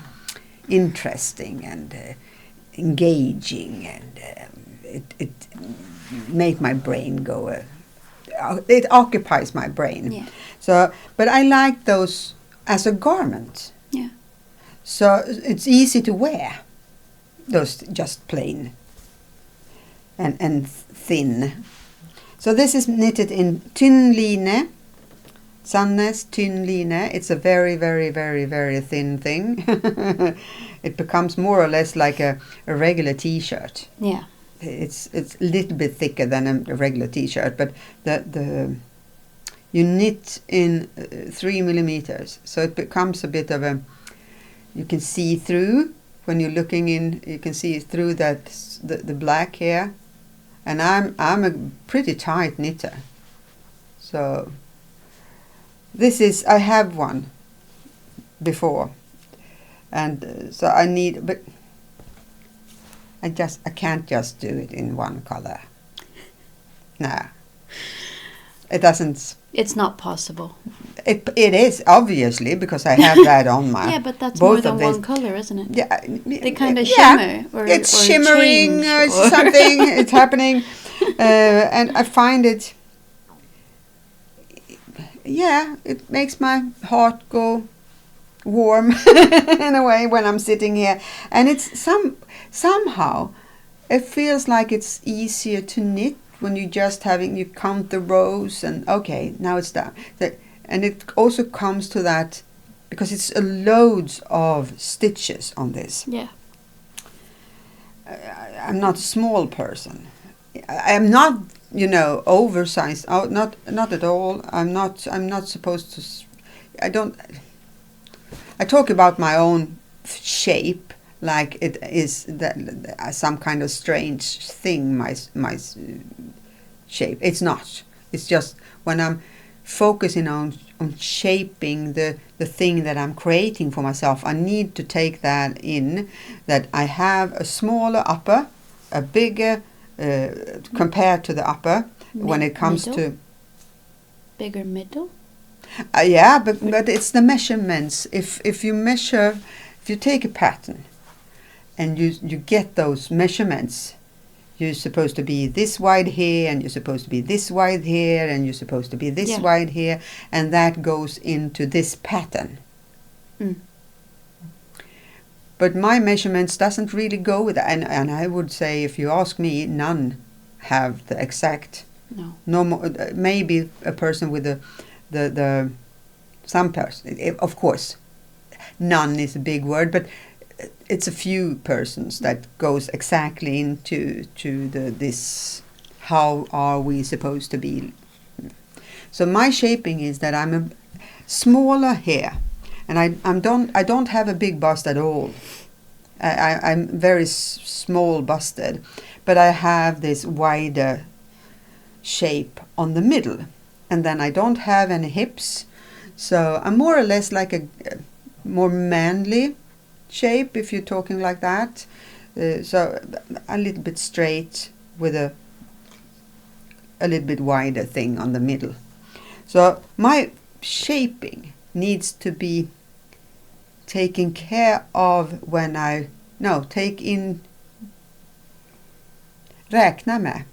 interesting and engaging, and it makes my brain go. It occupies my brain. Yeah. So, but I like those as a garment. Yeah. So it's easy to wear. Those just plain and thin. So this is knitted in tynn Sandnes tynn line. It's a very, very, very, very thin thing. It becomes more or less like a regular T-shirt. Yeah. It's a little bit thicker than a regular T-shirt, but you knit in 3 millimeters, so it becomes a bit of a. You can see through when you're looking in. You can see through that the black here, and I'm a pretty tight knitter, so. This is, I have one before, and so I need, but I can't just do it in one color. Nah, it doesn't. It's not possible. It is, obviously, because I have that on my. Yeah, but that's both more than of these. one color, isn't it? Yeah, they kind of shimmer, or it's or shimmering change, or something. It's happening, and I find it. Yeah, it makes my heart go warm in a way when I'm sitting here, and it's somehow it feels like it's easier to knit when you count the rows and okay, now it's done. And it also comes to that because it's loads of stitches on this. Yeah. I'm not a small person. I'm not, oversized. Oh, not at all. I'm not supposed to. I talk about my own shape like it is some kind of strange thing. My shape. It's not. It's just when I'm focusing on shaping the thing that I'm creating for myself. I need to take that in. That I have a smaller upper, a bigger. Compared to the upper, when it comes to bigger middle? Yeah, but it's the measurements. If you take a pattern and you get those measurements, you're supposed to be this wide here, and you're supposed to be this wide here, and you're supposed to be this wide here, and that goes into this pattern. Mm. But my measurements doesn't really go with that, and I would say, if you ask me, none have the exact. No more. Maybe a person with the some person. Of course, none is a big word, but it's a few persons that goes exactly into this. How are we supposed to be? So my shaping is that I'm a smaller here. And I don't have a big bust at all. I'm very small busted, but I have this wider shape on the middle, and then I don't have any hips, so I'm more or less like a more manly shape, if you're talking like that. So a little bit straight with a little bit wider thing on the middle. So my shaping needs to be taken care of when räkna med.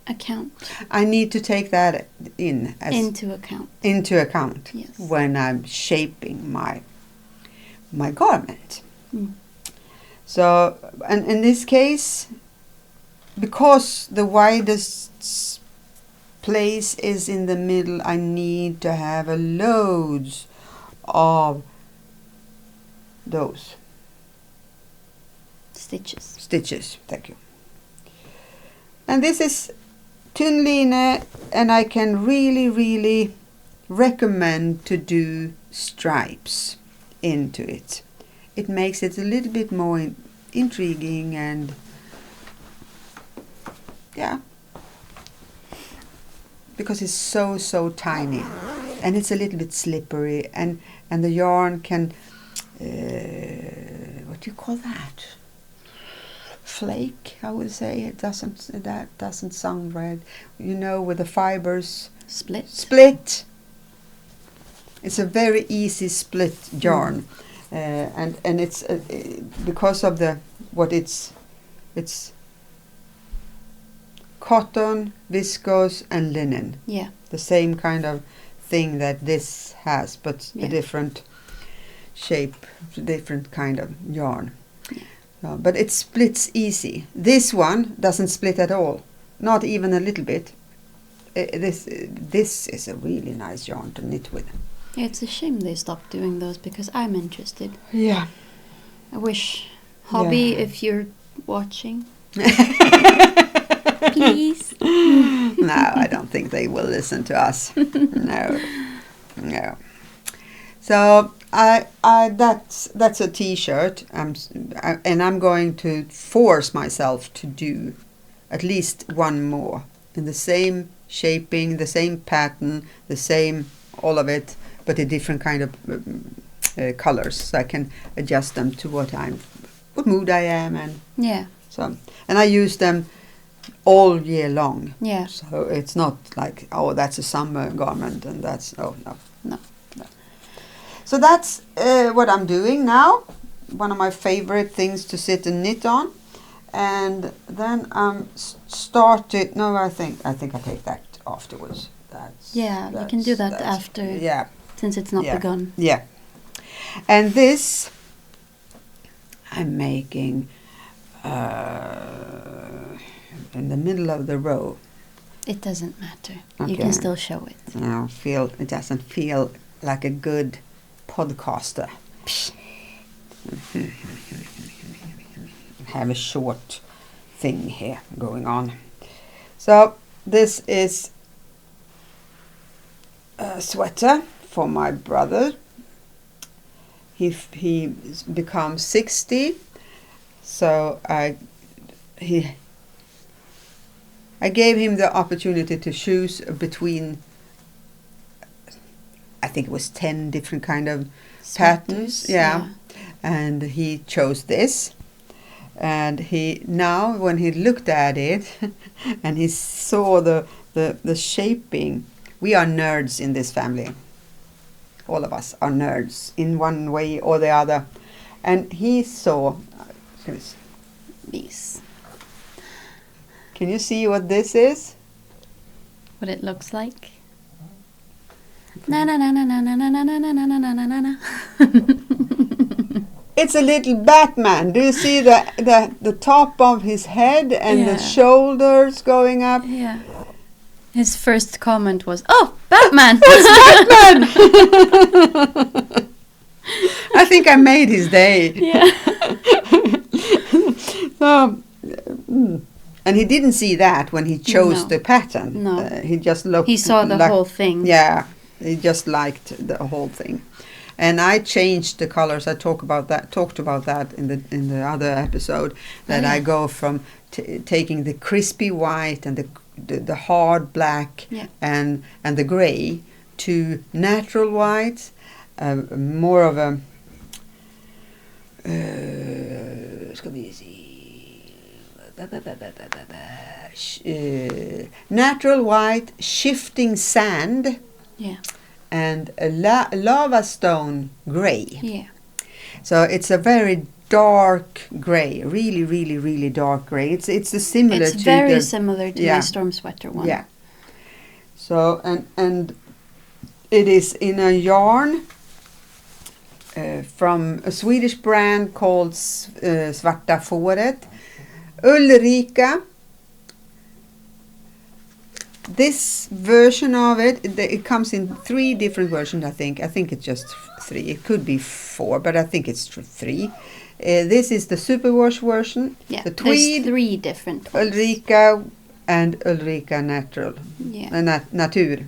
Account. I need to take that into account. Yes. When I'm shaping my garment. Mm. So, and in this case, because the widest place is in the middle, I need to have a loads of those stitches. Thank you. And this is thin line, and I can really recommend to do stripes into it. It makes it a little bit more intriguing, and yeah, because it's so tiny, and it's a little bit slippery, and the yarn can what do you call that? Flake, I would say. That doesn't sound right. You know, with the fibers split. It's a very easy split yarn, and it's because of it's cotton, viscose, and linen. Yeah, the same kind of thing that this has, but a different shape, different kind of yarn. But it splits easy. This one doesn't split at all, not even a little bit. This is a really nice yarn to knit with. Yeah, it's a shame they stopped doing those, because I'm interested. Yeah. I wish, Hobby, if you're watching, please. No, I don't think they will listen to us. No. So that's a T-shirt, and I'm going to force myself to do at least one more in the same shaping, the same pattern, the same all of it, but a different kind of colors, so I can adjust them to what mood I am, and and I use them all year long. Yeah. So it's not like, oh, that's a summer garment, and that's no. So that's what I'm doing now. One of my favorite things to sit and knit on. And then started. No, I think I take that afterwards. You can do that after. Yeah. Since it's not begun. Yeah. And this I'm making in the middle of the row. It doesn't matter. Okay. You can still show it. It doesn't feel like a good podcaster. Have a short thing here going on. So this is a sweater for my brother. He becomes 60, so I gave him the opportunity to choose between, I think it was 10 different kind of patterns. Yeah. And he chose this. And now when he looked at it and he saw the shaping we are nerds in this family. All of us are nerds in one way or the other. And he saw These. Can you see what this is? What it looks like? Na na na na na na na na na na na na na na. It's a little Batman. Do you see the top of his head and the shoulders going up? Yeah. His first comment was, "Oh, Batman!" It's Batman. I think I made his day. Yeah. And he didn't see that when he chose the pattern. No. He just looked. He saw the whole thing. Yeah, he just liked the whole thing. And I changed the colors. I talked about that in the other episode. That I go from taking the crispy white and the hard black and the gray to natural white, more of a natural white, shifting sand. Yeah. And a lava stone gray. Yeah. So it's a very dark gray, really, really, really dark gray. It's similar. It's very similar to my storm sweater one. Yeah. So and it is in a yarn from a Swedish brand called Svarta Fåret. Ulrika. This version of it comes in 3 different versions, I think. I think it's just 3. It could be 4, but I think it's 3. This is the superwash version. Yeah, the tweed, there's 3 different ones. Ulrika and Ulrika Natural. Yeah. Natur.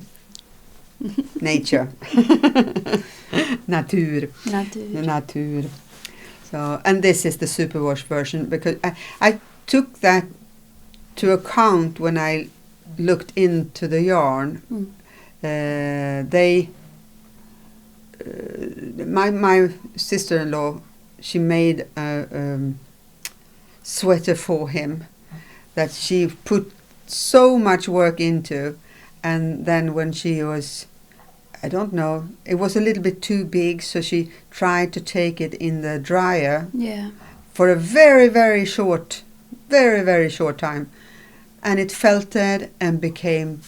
Nature. Natur. Natur. So, and this is the superwash version, because I took that to account when I looked into the yarn. My sister-in-law, she made a sweater for him that she put so much work into, and then when she was, I don't know, it was a little bit too big, so she tried to take it in the dryer for a very, very short time. And it felted and became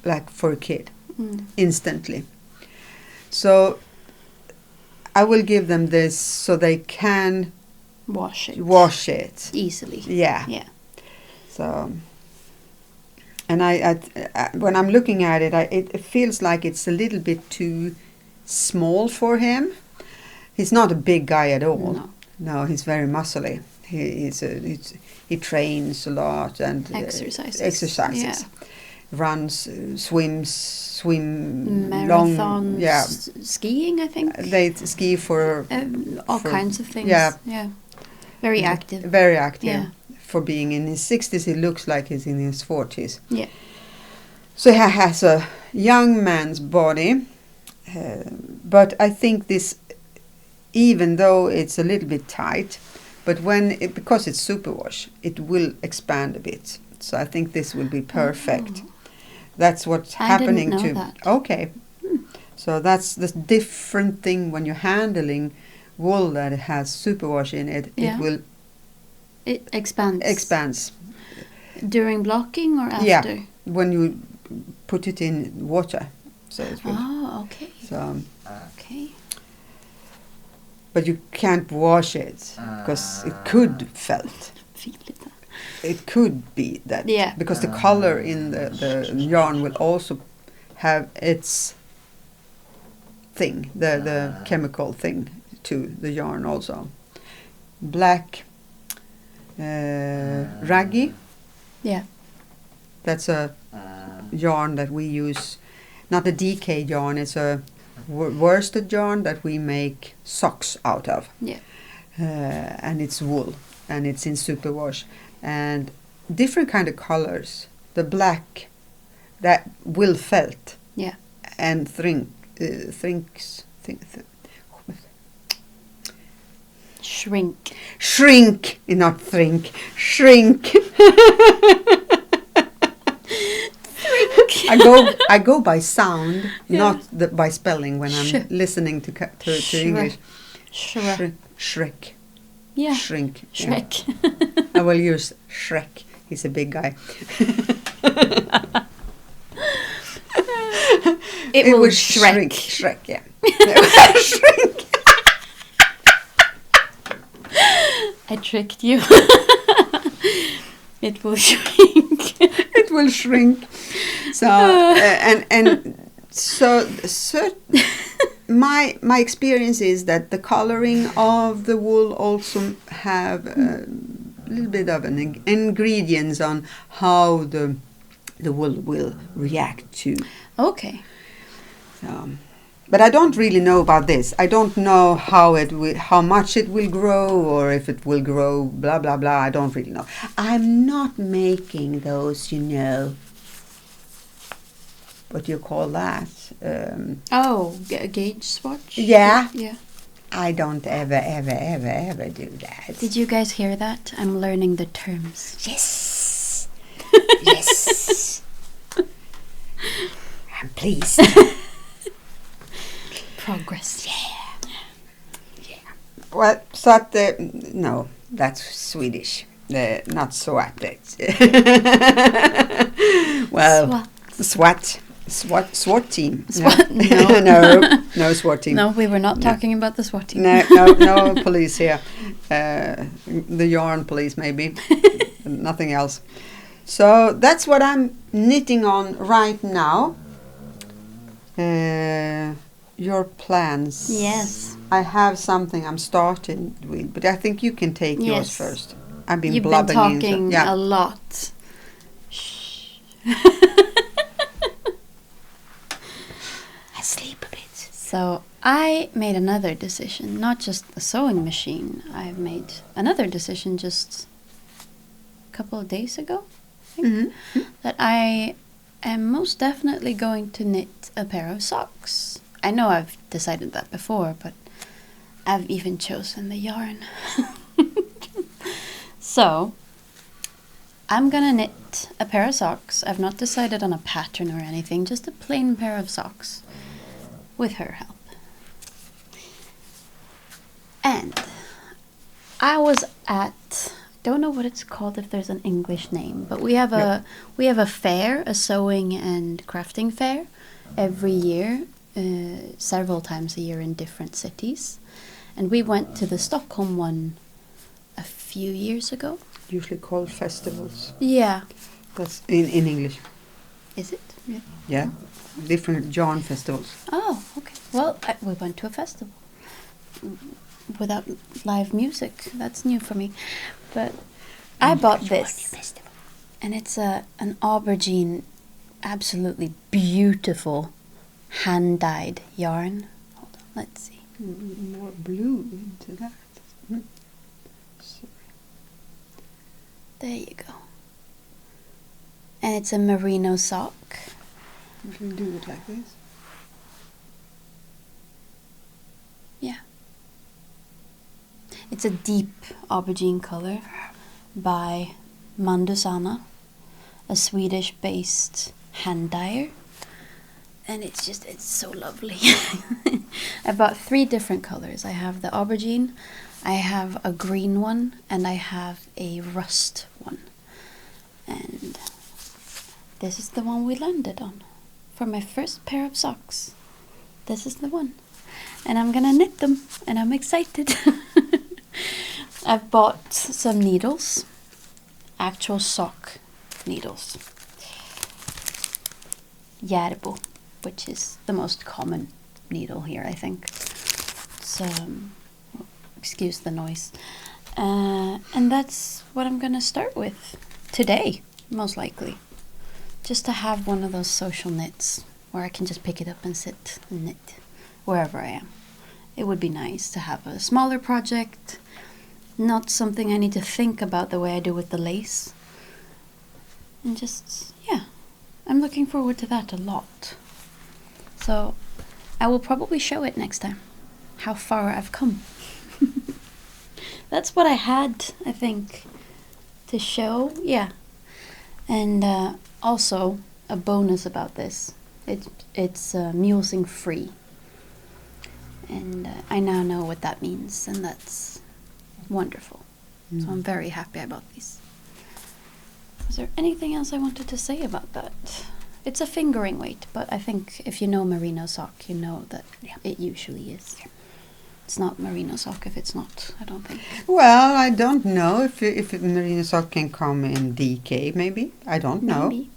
like for a kid instantly. So I will give them this so they can wash it easily. Yeah. So, and I when I'm looking at it, it feels like it's a little bit too small for him. He's not a big guy at all. No, he's very muscly. He trains a lot and exercises. Runs, swim, marathons, skiing. I think they ski for all kinds of things. Yeah, very active. Very active. Yeah. For being in his 60s, he looks like he's in his 40s. Yeah. So he has a young man's body, but I think this, even though it's a little bit tight. But because it's superwash, it will expand a bit. So I think this will be perfect. That's what's happening didn't know that. Okay. So that's the different thing when you're handling wool that has superwash in it. Yeah. It expands. Expands. During blocking or after? Yeah. When you put it in water. So it will. Oh, okay. So. Okay. But you can't wash it because it could felt. It could be that. Yeah. Because the color in the yarn will also have its thing, the chemical thing to the yarn also. Black raggy. Yeah. That's a yarn that we use, not a DK yarn, it's a worsted yarn that we make socks out of. Yeah. And it's wool and it's in superwash and different kind of colors. The black that will felt. Yeah. And shrink, not think, shrink. I go by sound, Yeah. not by spelling when I'm listening to English. Shrek. Yeah. Shrink. Shrek. Yeah. I will use Shrek. He's a big guy. It will shrink. Shrek, yeah. It will shrink. I tricked you. It will shrink. It will shrink. So my experience is that the coloring of the wool also have a little bit of an ingredients on how the wool will react to. Okay. But I don't really know about this. I don't know how much it will grow, or if it will grow, blah blah blah. I don't really know. I'm not making those, what do you call that? A gauge swatch? Yeah. Yeah. I don't ever do that. Did you guys hear that? I'm learning the terms. Yes. Yes. I'm pleased. Progress. Yeah. Well, so no, that's Swedish. Not SWAT. Well, SWAT team. SWAT? No. No SWAT team. No, we were not talking about the SWAT team. No police here. The yarn police maybe. Nothing else. So that's what I'm knitting on right now. Your plans. Yes. I have something I'm starting with, but I think you can take yours first. I've been You've blubbering. been talking a lot. Shh. I sleep a bit. So I made another decision, not just the sewing machine. I've made another decision just a couple of days ago, I think, that I am most definitely going to knit a pair of socks. I know I've decided that before, but I've even chosen the yarn. So I'm gonna knit a pair of socks. I've not decided on a pattern or anything, just a plain pair of socks with her help. And I was at, don't know what it's called, if there's an English name, but we have a fair, a sewing and crafting fair every year, several times a year in different cities. And we went to the Stockholm one a few years ago. Usually called festivals. Yeah. That's in English. Is it? Yeah. Yeah. Different yarn festivals. Oh, okay. Well, we went to a festival without live music. That's new for me. But I bought this. And it's an aubergine, absolutely beautiful hand-dyed yarn. Hold on, let's see. More blue into that. Sorry. There you go. And it's a merino sock. You can do it like this. Yeah. It's a deep aubergine color by Mandusana, a Swedish-based hand dyer. And it's so lovely. I bought 3 different colors. I have the aubergine, I have a green one, and I have a rust one. And this is the one we landed on for my first pair of socks. This is the one. And I'm gonna knit them, and I'm excited. I've bought some needles, actual sock needles. Järbo, which is the most common needle here, I think. So, excuse the noise. And that's what I'm gonna start with today, most likely. Just to have one of those social knits where I can just pick it up and sit and knit wherever I am. It would be nice to have a smaller project, not something I need to think about the way I do with the lace. And just, yeah, I'm looking forward to that a lot. So I will probably show it next time, how far I've come. That's what I had, I think, to show, yeah. And also, a bonus about this. It's mulesing free. And I now know what that means, and that's wonderful. So I'm very happy about these. Is there anything else I wanted to say about that? It's a fingering weight, but I think if you know merino sock, you know that it usually is. Yeah. It's not merino sock if it's not, I don't think. Well, I don't know if merino sock can come in DK, maybe. I don't know. Maybe.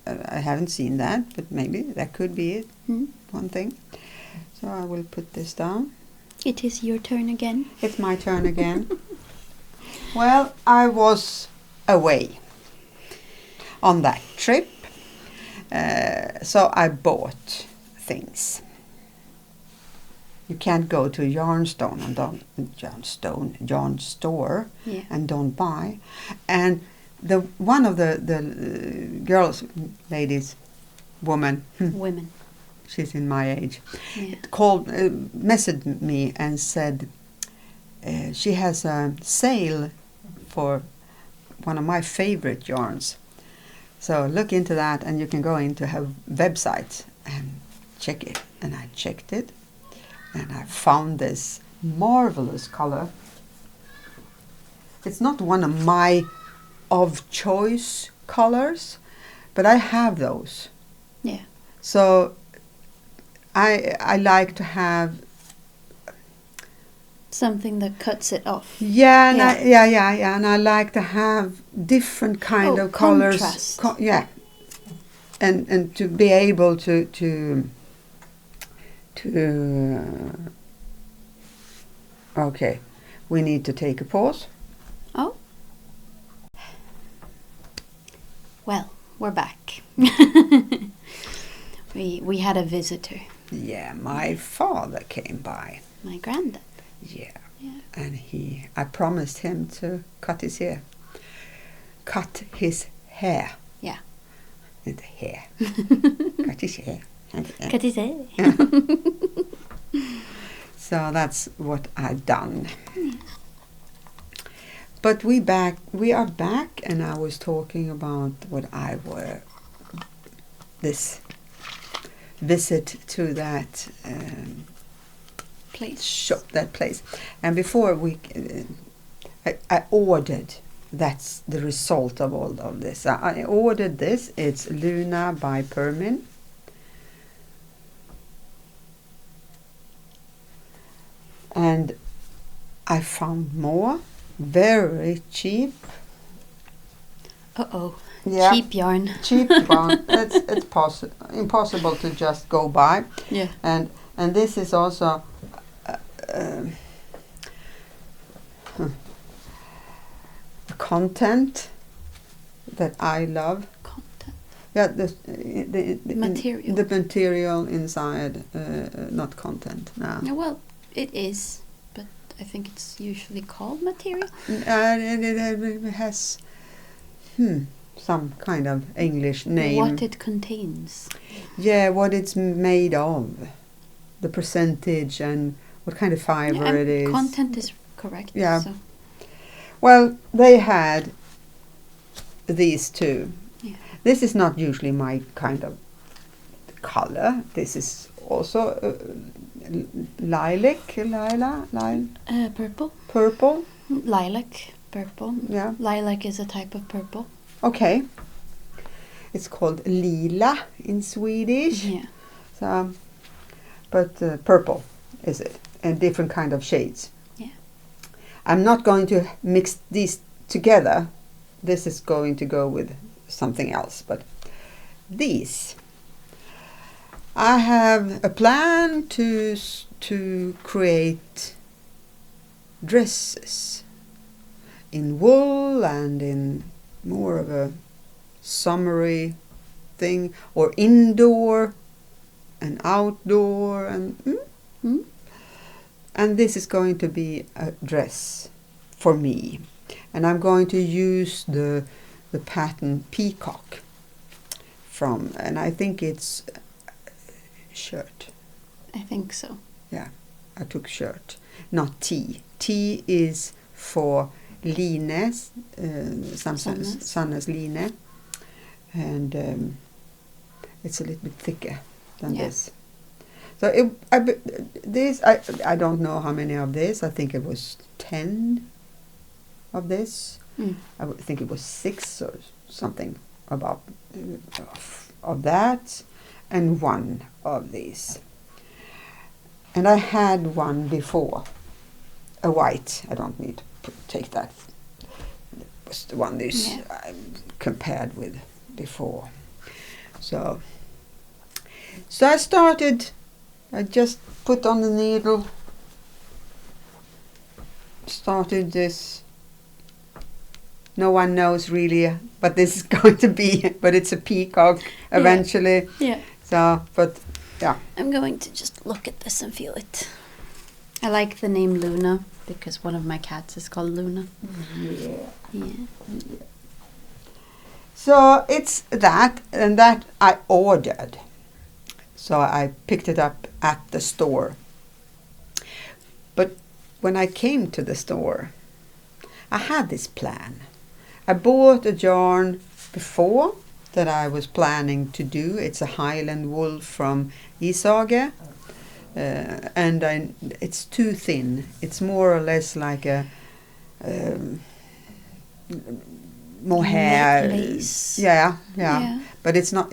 I haven't seen that, but maybe that could be it. One thing. So I will put this down. It is your turn again. It's my turn again. Well, I was away on that trip, so I bought things. You can't go to a yarn store and don't buy. And one of the girls, ladies, women. She's in my age. Yeah. Messaged me and said she has a sale for one of my favorite yarns. So look into that, and you can go into her website and check it. And I checked it, and I found this marvelous color. It's not one of my choice colors, but I have those. Yeah. So I like to have something that cuts it off. Yeah, and I like to have different kind of colors. Contrast. And to be able to okay, we need to take a pause. Oh. Well, we're back. We had a visitor. Yeah, my father came by. My granddad. Yeah. And I promised him to cut his hair. Yeah. Inte hair. Cut his hair. Cut his hair. Yeah. So that's what I've done. Yeah. But we are back, and I was talking about what I were this visit to that place. And before I ordered. That's the result of all of this. I ordered this. It's Luna by Permin. And I found more. Very cheap. Uh-oh. Yeah. Cheap yarn. Cheap yarn. It's impossible to just go by. Yeah. And this is also content that I love. Content. Yeah, the material. The material inside, not content. No. Yeah, well, it is, but I think it's usually called material. It has some kind of English name. What it contains. Yeah, what it's made of, the percentage, and what kind of fiber it is. Content is correct. Yeah. So. Well, they had these two. Yeah. This is not usually my kind of color. This is also Purple. Purple. Lilac. Purple. Yeah. Lilac is a type of purple. Okay. It's called lila in Swedish. Yeah. So, but purple is it, and different kind of shades. Yeah. I'm not going to mix these together. This is going to go with something else. But these, I have a plan to create dresses in wool and in more of a summery thing, or indoor and outdoor, and and this is going to be a dress for me, and I'm going to use the pattern Peacock from, and I think it's shirt. I think so. Yeah, I took shirt, not T. T is for line, Sannes line, and It's a little bit thicker than Yeah. this. So I don't know how many of this. I think it was 10 of this. I would think it was 6 or something about of that, and 1 of these. And I had one before, a white. I don't need to take that. It was the one this I compared with before. So I started. I just put on the needle. Started this. No one knows really what this is going to be, but it's a peacock eventually. Yeah. So, but yeah. I'm going to just look at this and feel it. I like the name Luna because one of my cats is called Luna. Yeah. So it's that, and that I ordered. So I picked it up at the store. But when I came to the store, I had this plan. I bought a yarn before that I was planning to do. It's a Highland wool from Ysolda. And it's too thin. It's more or less like a mohair. Lace. Yeah. But it's not.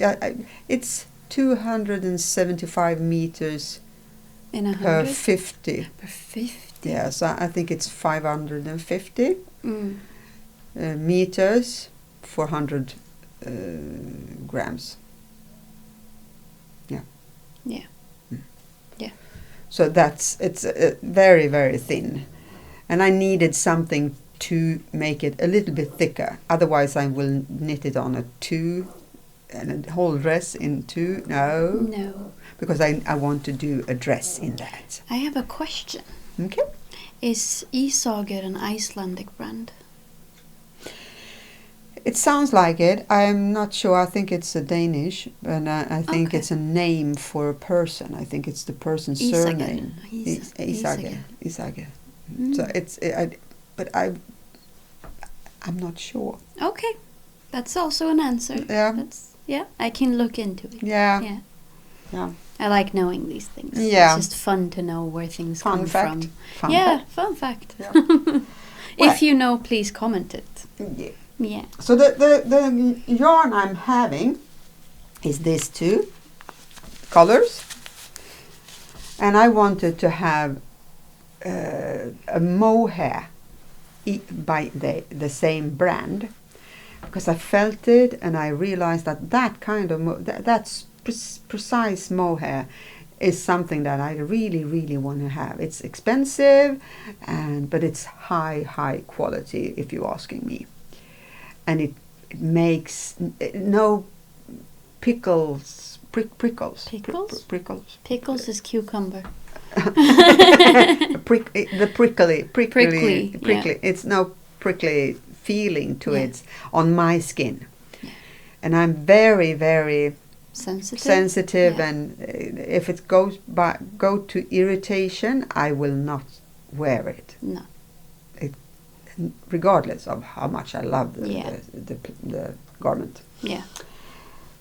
It's 275 meters In 100? per 50. Per 50? Yeah, so I think it's 550 meters, 400 grams. Yeah. Yeah. Yeah. So it's very, very thin. And I needed something to make it a little bit thicker. Otherwise I will knit it on a 2 and a whole dress in 2. No. Because I want to do a dress in that. I have a question. Okay. Is Ysolda an Icelandic brand? It sounds like it. I'm not sure. I think it's a Danish, and I think it's a name for a person. I think it's the person's surname. Ysolda. So it's. I'm not sure. Okay, that's also an answer. Yeah. I can look into it. Yeah. I like knowing these things. Yeah. It's just fun to know where things come fact. from. Fun fact. Yeah. If you know, please comment it. Yeah. So the yarn I'm having is these 2 colors, and I wanted to have a mohair by the same brand, because I felt it and I realized that kind of that's precise mohair is something that I really, really want to have. It's expensive, but it's high quality, if you're asking me. And it makes no prickles. Pickles? Prickles. Pickles is cucumber. The prickly. Yeah. It's no prickly feeling to it on my skin. Yeah. And I'm very, very sensitive, and if it go to irritation, I will not wear it. No. Regardless of how much I love the garment. Yeah.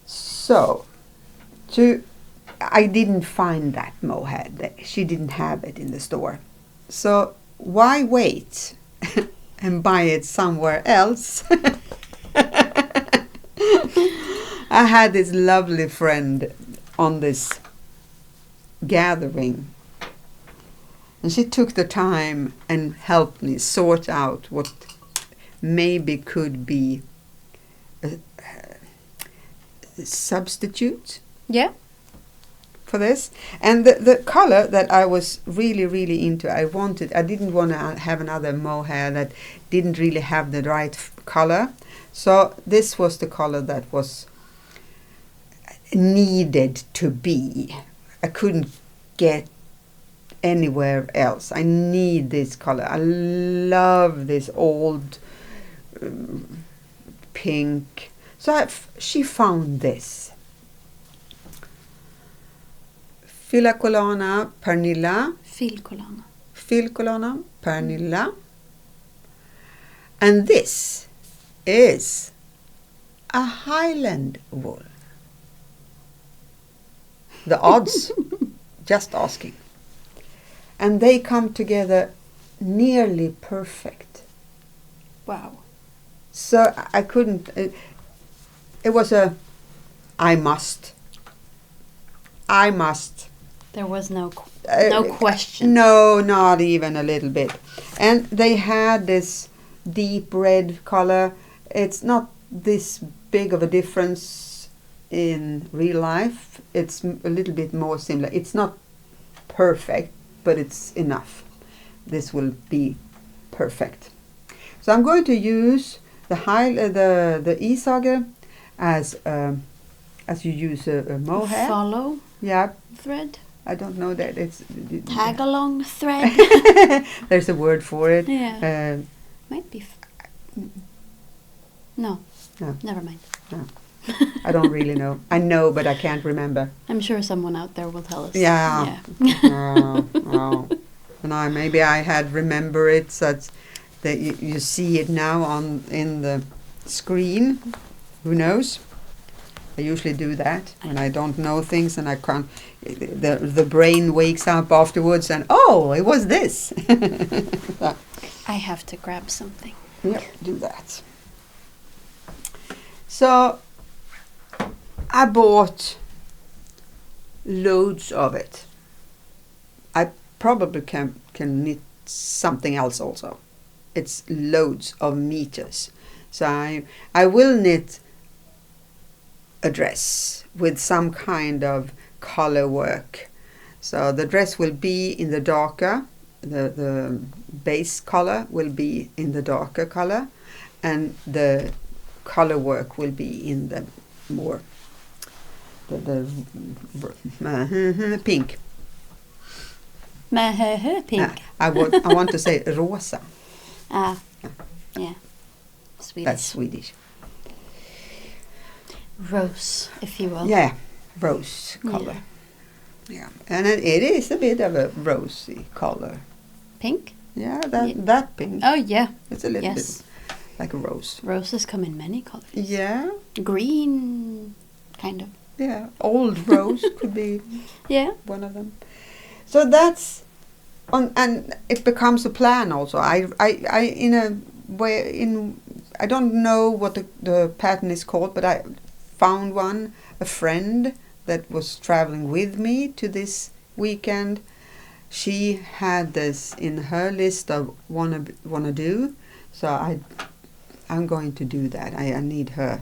So, I didn't find that mohair. She didn't have it in the store. So why wait and buy it somewhere else? I had this lovely friend on this gathering, and she took the time and helped me sort out what maybe could be a substitute. Yeah. For this. And the color that I was really, really into, I didn't want to have another mohair that didn't really have the right color. So this was the color that was needed to be. I couldn't get anywhere else. I need this color. I love this old pink. So she found this. Filcolana pernilla. Filcolana pernilla. And this is a Highland wool. the odds. Just asking. And they come together nearly perfect. Wow. So I couldn't. It was a. I must. There was no question. No, not even a little bit. And they had this deep red color. It's not this big of a difference in real life. It's a little bit more similar. It's not perfect, but it's enough. This will be perfect. So I'm going to use the Ysolda as you use a mohair. Follow. Yeah. Thread. I don't know that it's Tag along thread. There's a word for it. Yeah. Might be. No. No. Never mind. No. I don't really know. I know, but I can't remember. I'm sure someone out there will tell us. Yeah. Oh. And maybe I had remember it such that you see it now in the screen. Who knows? I usually do that when I don't know things and I can't. The brain wakes up afterwards and it was this. I have to grab something. Yeah, do that. So I bought loads of it. I probably can knit something else also. It's loads of meters. So I will knit a dress with some kind of color work. So the dress will be in the darker, the base color will be in the darker color, and the color work will be in the more the pink. Pink. I want to say rosa. Yeah. Swedish. That's Swedish. Rose, if you will. Yeah, rose color. Yeah, and it is a bit of a rosy color. Pink? Yeah, that pink. Oh, yeah. It's a little bit like a rose. Roses come in many colors. Yeah. Green, kind of. Yeah, old rose could be one of them. So that's and it becomes a plan also. I in a way I don't know what the pattern is called, but I found a friend that was traveling with me to this weekend. She had this in her list of wanna do, so I'm going to do that. I need her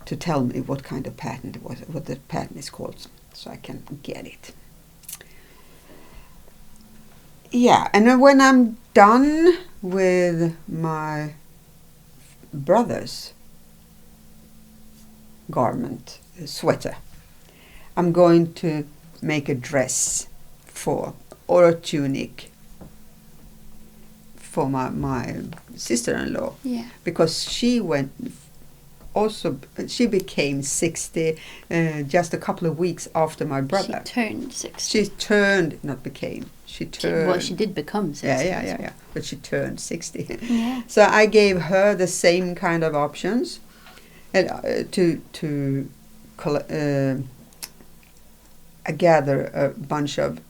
to tell me what kind of pattern it was, what the pattern is called, so I can get it. Yeah, and then when I'm done with my brother's garment, sweater, I'm going to make a dress or a tunic for my sister-in-law. Yeah. Because she became 60 just a couple of weeks after my brother. She turned 60. She did become 60. Yeah. But she turned 60. Yeah. So I gave her the same kind of options I gather a bunch of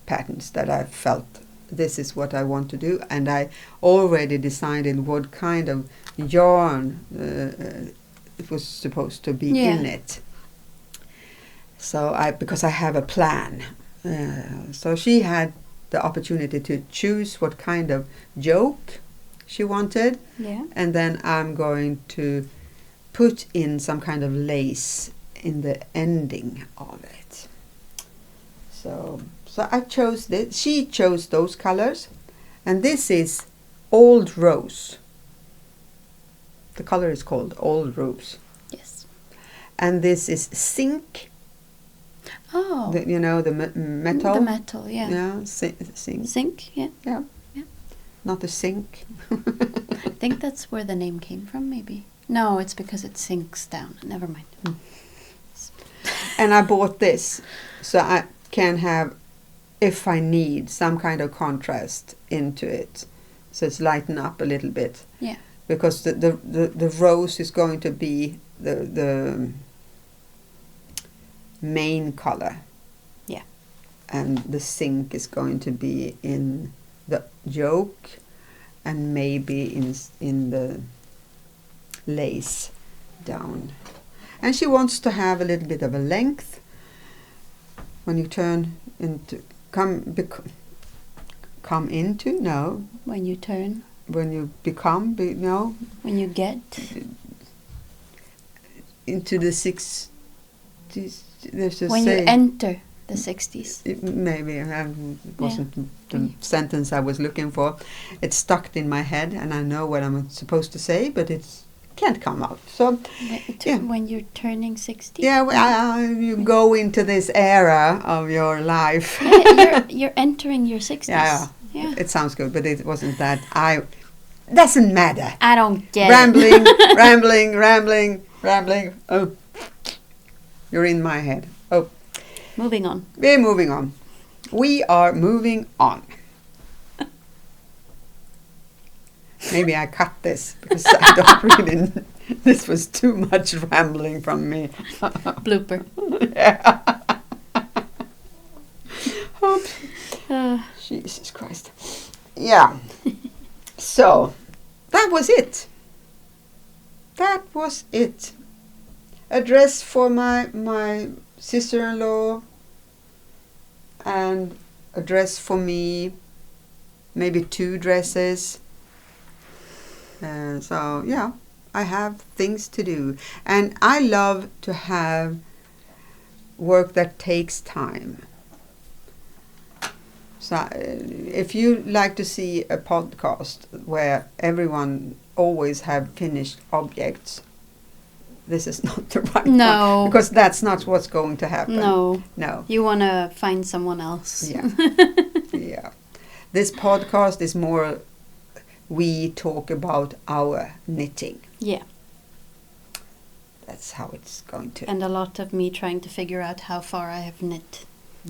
patterns that I felt this is what I want to do, and I already decided what kind of yarn it was supposed to be in it. So because I have a plan. So she had the opportunity to choose what kind of yoke she wanted. Yeah. And then I'm going to put in some kind of lace in the ending of it. So I chose this. She chose those colors. And this is Old Rose. The color is called Old Rose. Yes. And this is Zinc. Oh. The metal. The metal, yeah. Yeah, zinc. Zinc, yeah. Yeah. Yeah. Not the sink. I think that's where the name came from, maybe. No, it's because it sinks down. Never mind. And I bought this so I can have, if I need, some kind of contrast into it. So it's lighten up a little bit. Yeah. Because the rose is going to be the main color. Yeah. And the sink is going to be in the yoke and maybe in the lace down. And she wants to have a little bit of a length when you turn into come into When you turn. when you become When you get. into the 60s. There's a When you enter the 60s. Maybe it wasn't the sentence I was looking for. It's stuck in my head, and I know what I'm supposed to say, but it can't come out. So, When you're turning 60. Yeah, you go into this era of your life. You're entering your 60s. Yeah. Yeah. It sounds good, but it wasn't that. Doesn't matter. I don't get Rambling, it. rambling. Oh, you're in my head. Oh. Moving on. We're moving on. We are moving on. Maybe I cut this because I don't really. This was too much rambling from me. Blooper. Yeah. Jesus Christ. Yeah. So, that was it. That was it. A dress for my sister-in-law and a dress for me. Maybe 2 dresses. So, yeah. I have things to do. And I love to have work that takes time. So if you like to see a podcast where everyone always have finished objects, this is not the right one. Because that's not what's going to happen. No. You want to find someone else. Yeah. Yeah. This podcast is more, we talk about our knitting. Yeah. That's how it's going to. And a lot of me trying to figure out how far I have knit.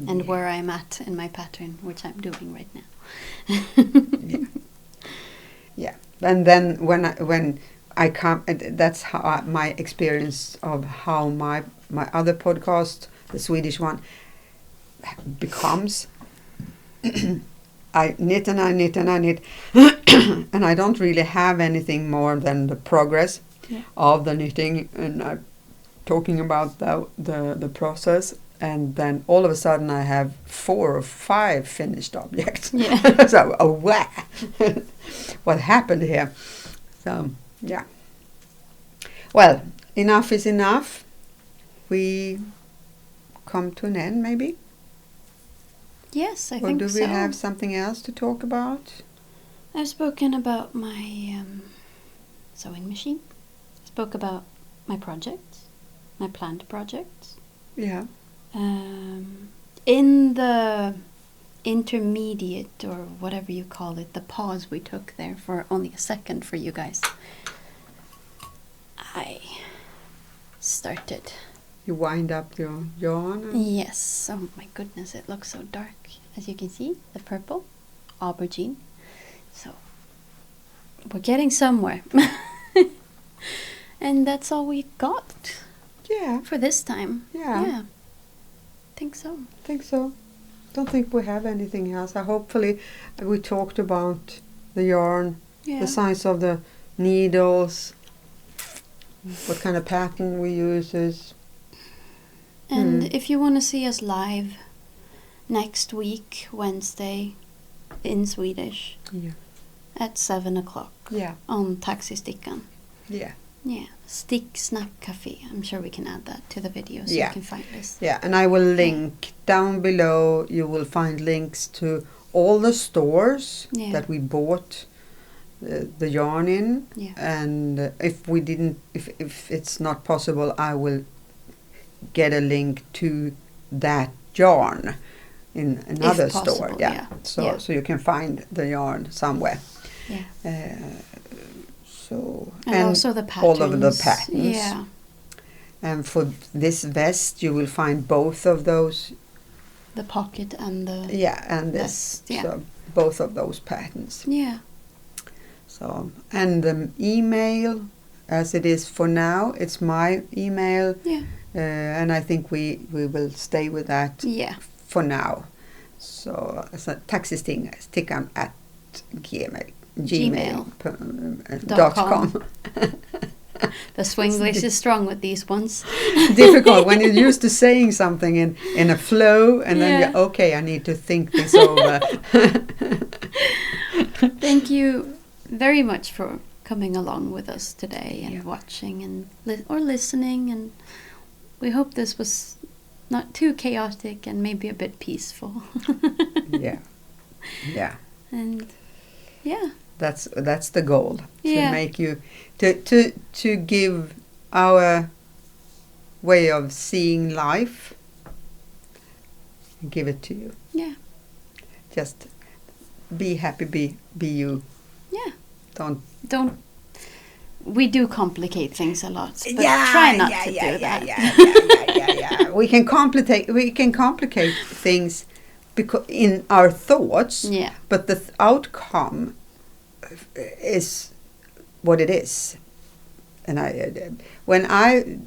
And where I'm at in my pattern, which I'm doing right now. Yeah. And then when I come, that's how my experience of how my other podcast, the Swedish one, becomes. I knit and I knit and I knit, and I don't really have anything more than the progress of the knitting, and I'm talking about the process. And then all of a sudden I have 4 or 5 finished objects. Yeah. So, wow. What happened here? So, yeah. Well, enough is enough. We come to an end, maybe? Yes, I or think so. Or do we have something else to talk about? I've spoken about my sewing machine. I spoke about my projects, my planned projects. Yeah. In the intermediate, or whatever you call it, the pause we took there for only a second for you guys, I started. You wind up your yarn? Yes. Oh my goodness, it looks so dark. As you can see, the purple, aubergine. So, we're getting somewhere. And that's all we got. Yeah. For this time. Yeah. Think so. Don't think we have anything else. Hopefully we talked about the yarn, the size of the needles, what kind of pattern we use. And if you want to see us live next week, Wednesday, in Swedish, at 7 o'clock on taxistickan. Yeah. Yeah, Snack Cafe. I'm sure we can add that to the video so you can find us. Yeah, and I will link down below. You will find links to all the stores that we bought the yarn in. Yeah. And if it's not possible, I will get a link to that yarn in another store. Yeah. So you can find the yarn somewhere. Yeah. And also the patterns. All of the patterns. Yeah. And for this vest, you will find both of those. The pocket and the and this. Yeah. So both of those patterns. Yeah. So, and the email, as it is for now, it's my email. Yeah. And I think we will stay with that for now. So taxistickan at gmail.com. The Swinglish is strong with these ones. Difficult when you're used to saying something in a flow, and then you're, okay, I need to think this over. Thank you very much for coming along with us today and watching and or listening, and we hope this was not too chaotic and maybe a bit peaceful. Yeah. And that's the goal, to make you to give our way of seeing life, give it to you. Just be happy, be you. Don't we do complicate things a lot, but try not to do that. We can complicate things because in our thoughts, but the outcome is what it is. And when I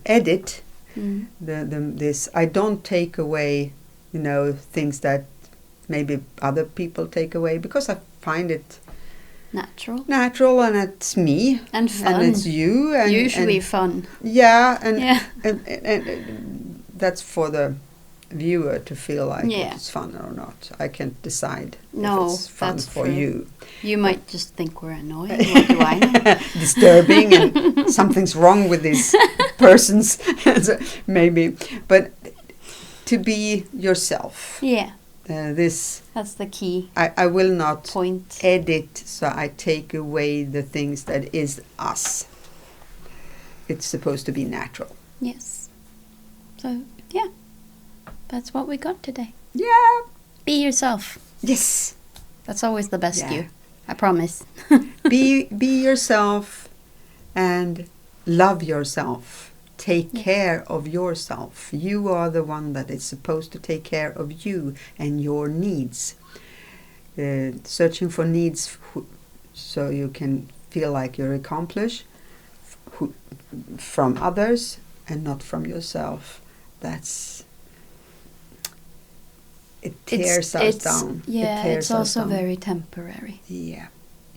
edit this, I don't take away, things that maybe other people take away, because I find it natural, and it's me and fun, and it's you, and usually fun. And that's for the viewer to feel like it's fun or not. I can't decide if it's fun for you. You might just think we're annoying. What do I know? Disturbing, and something's wrong with these persons. Maybe, but to be yourself. That's the key. I will not point edit, so I take away the things that is us. It's supposed to be natural. Yes. So that's what we got today. Be yourself. Yes. That's always the best you. I promise. Be yourself and love yourself. Take care of yourself. You are the one that is supposed to take care of you and your needs. Searching for needs so you can feel like you're accomplished from others and not from yourself. It tears us down. It's also very temporary.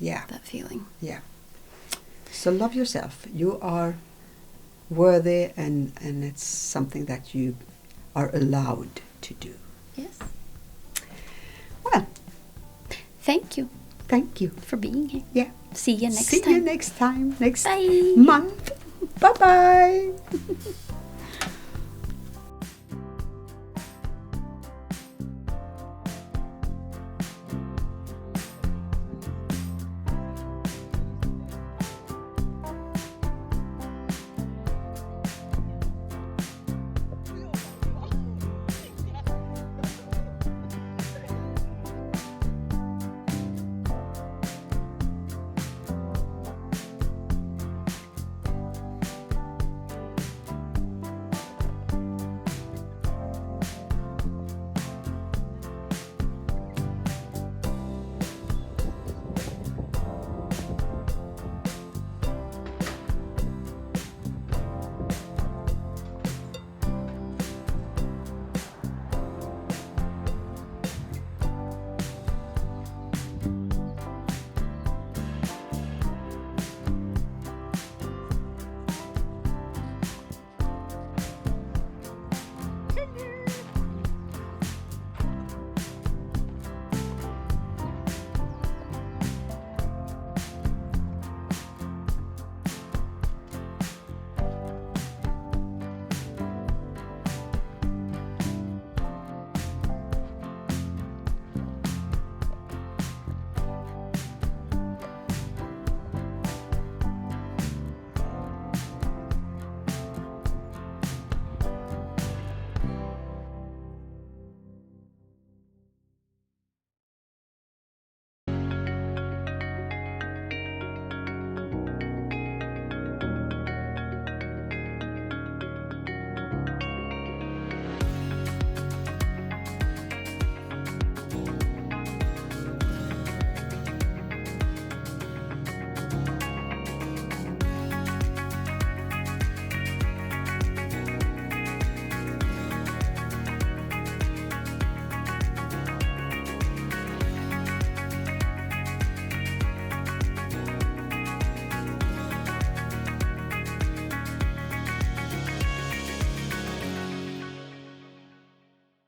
That feeling. So love yourself. You are worthy, and it's something that you are allowed to do. Yes. Well, thank you for being here. See you next time. Next month. Bye-bye.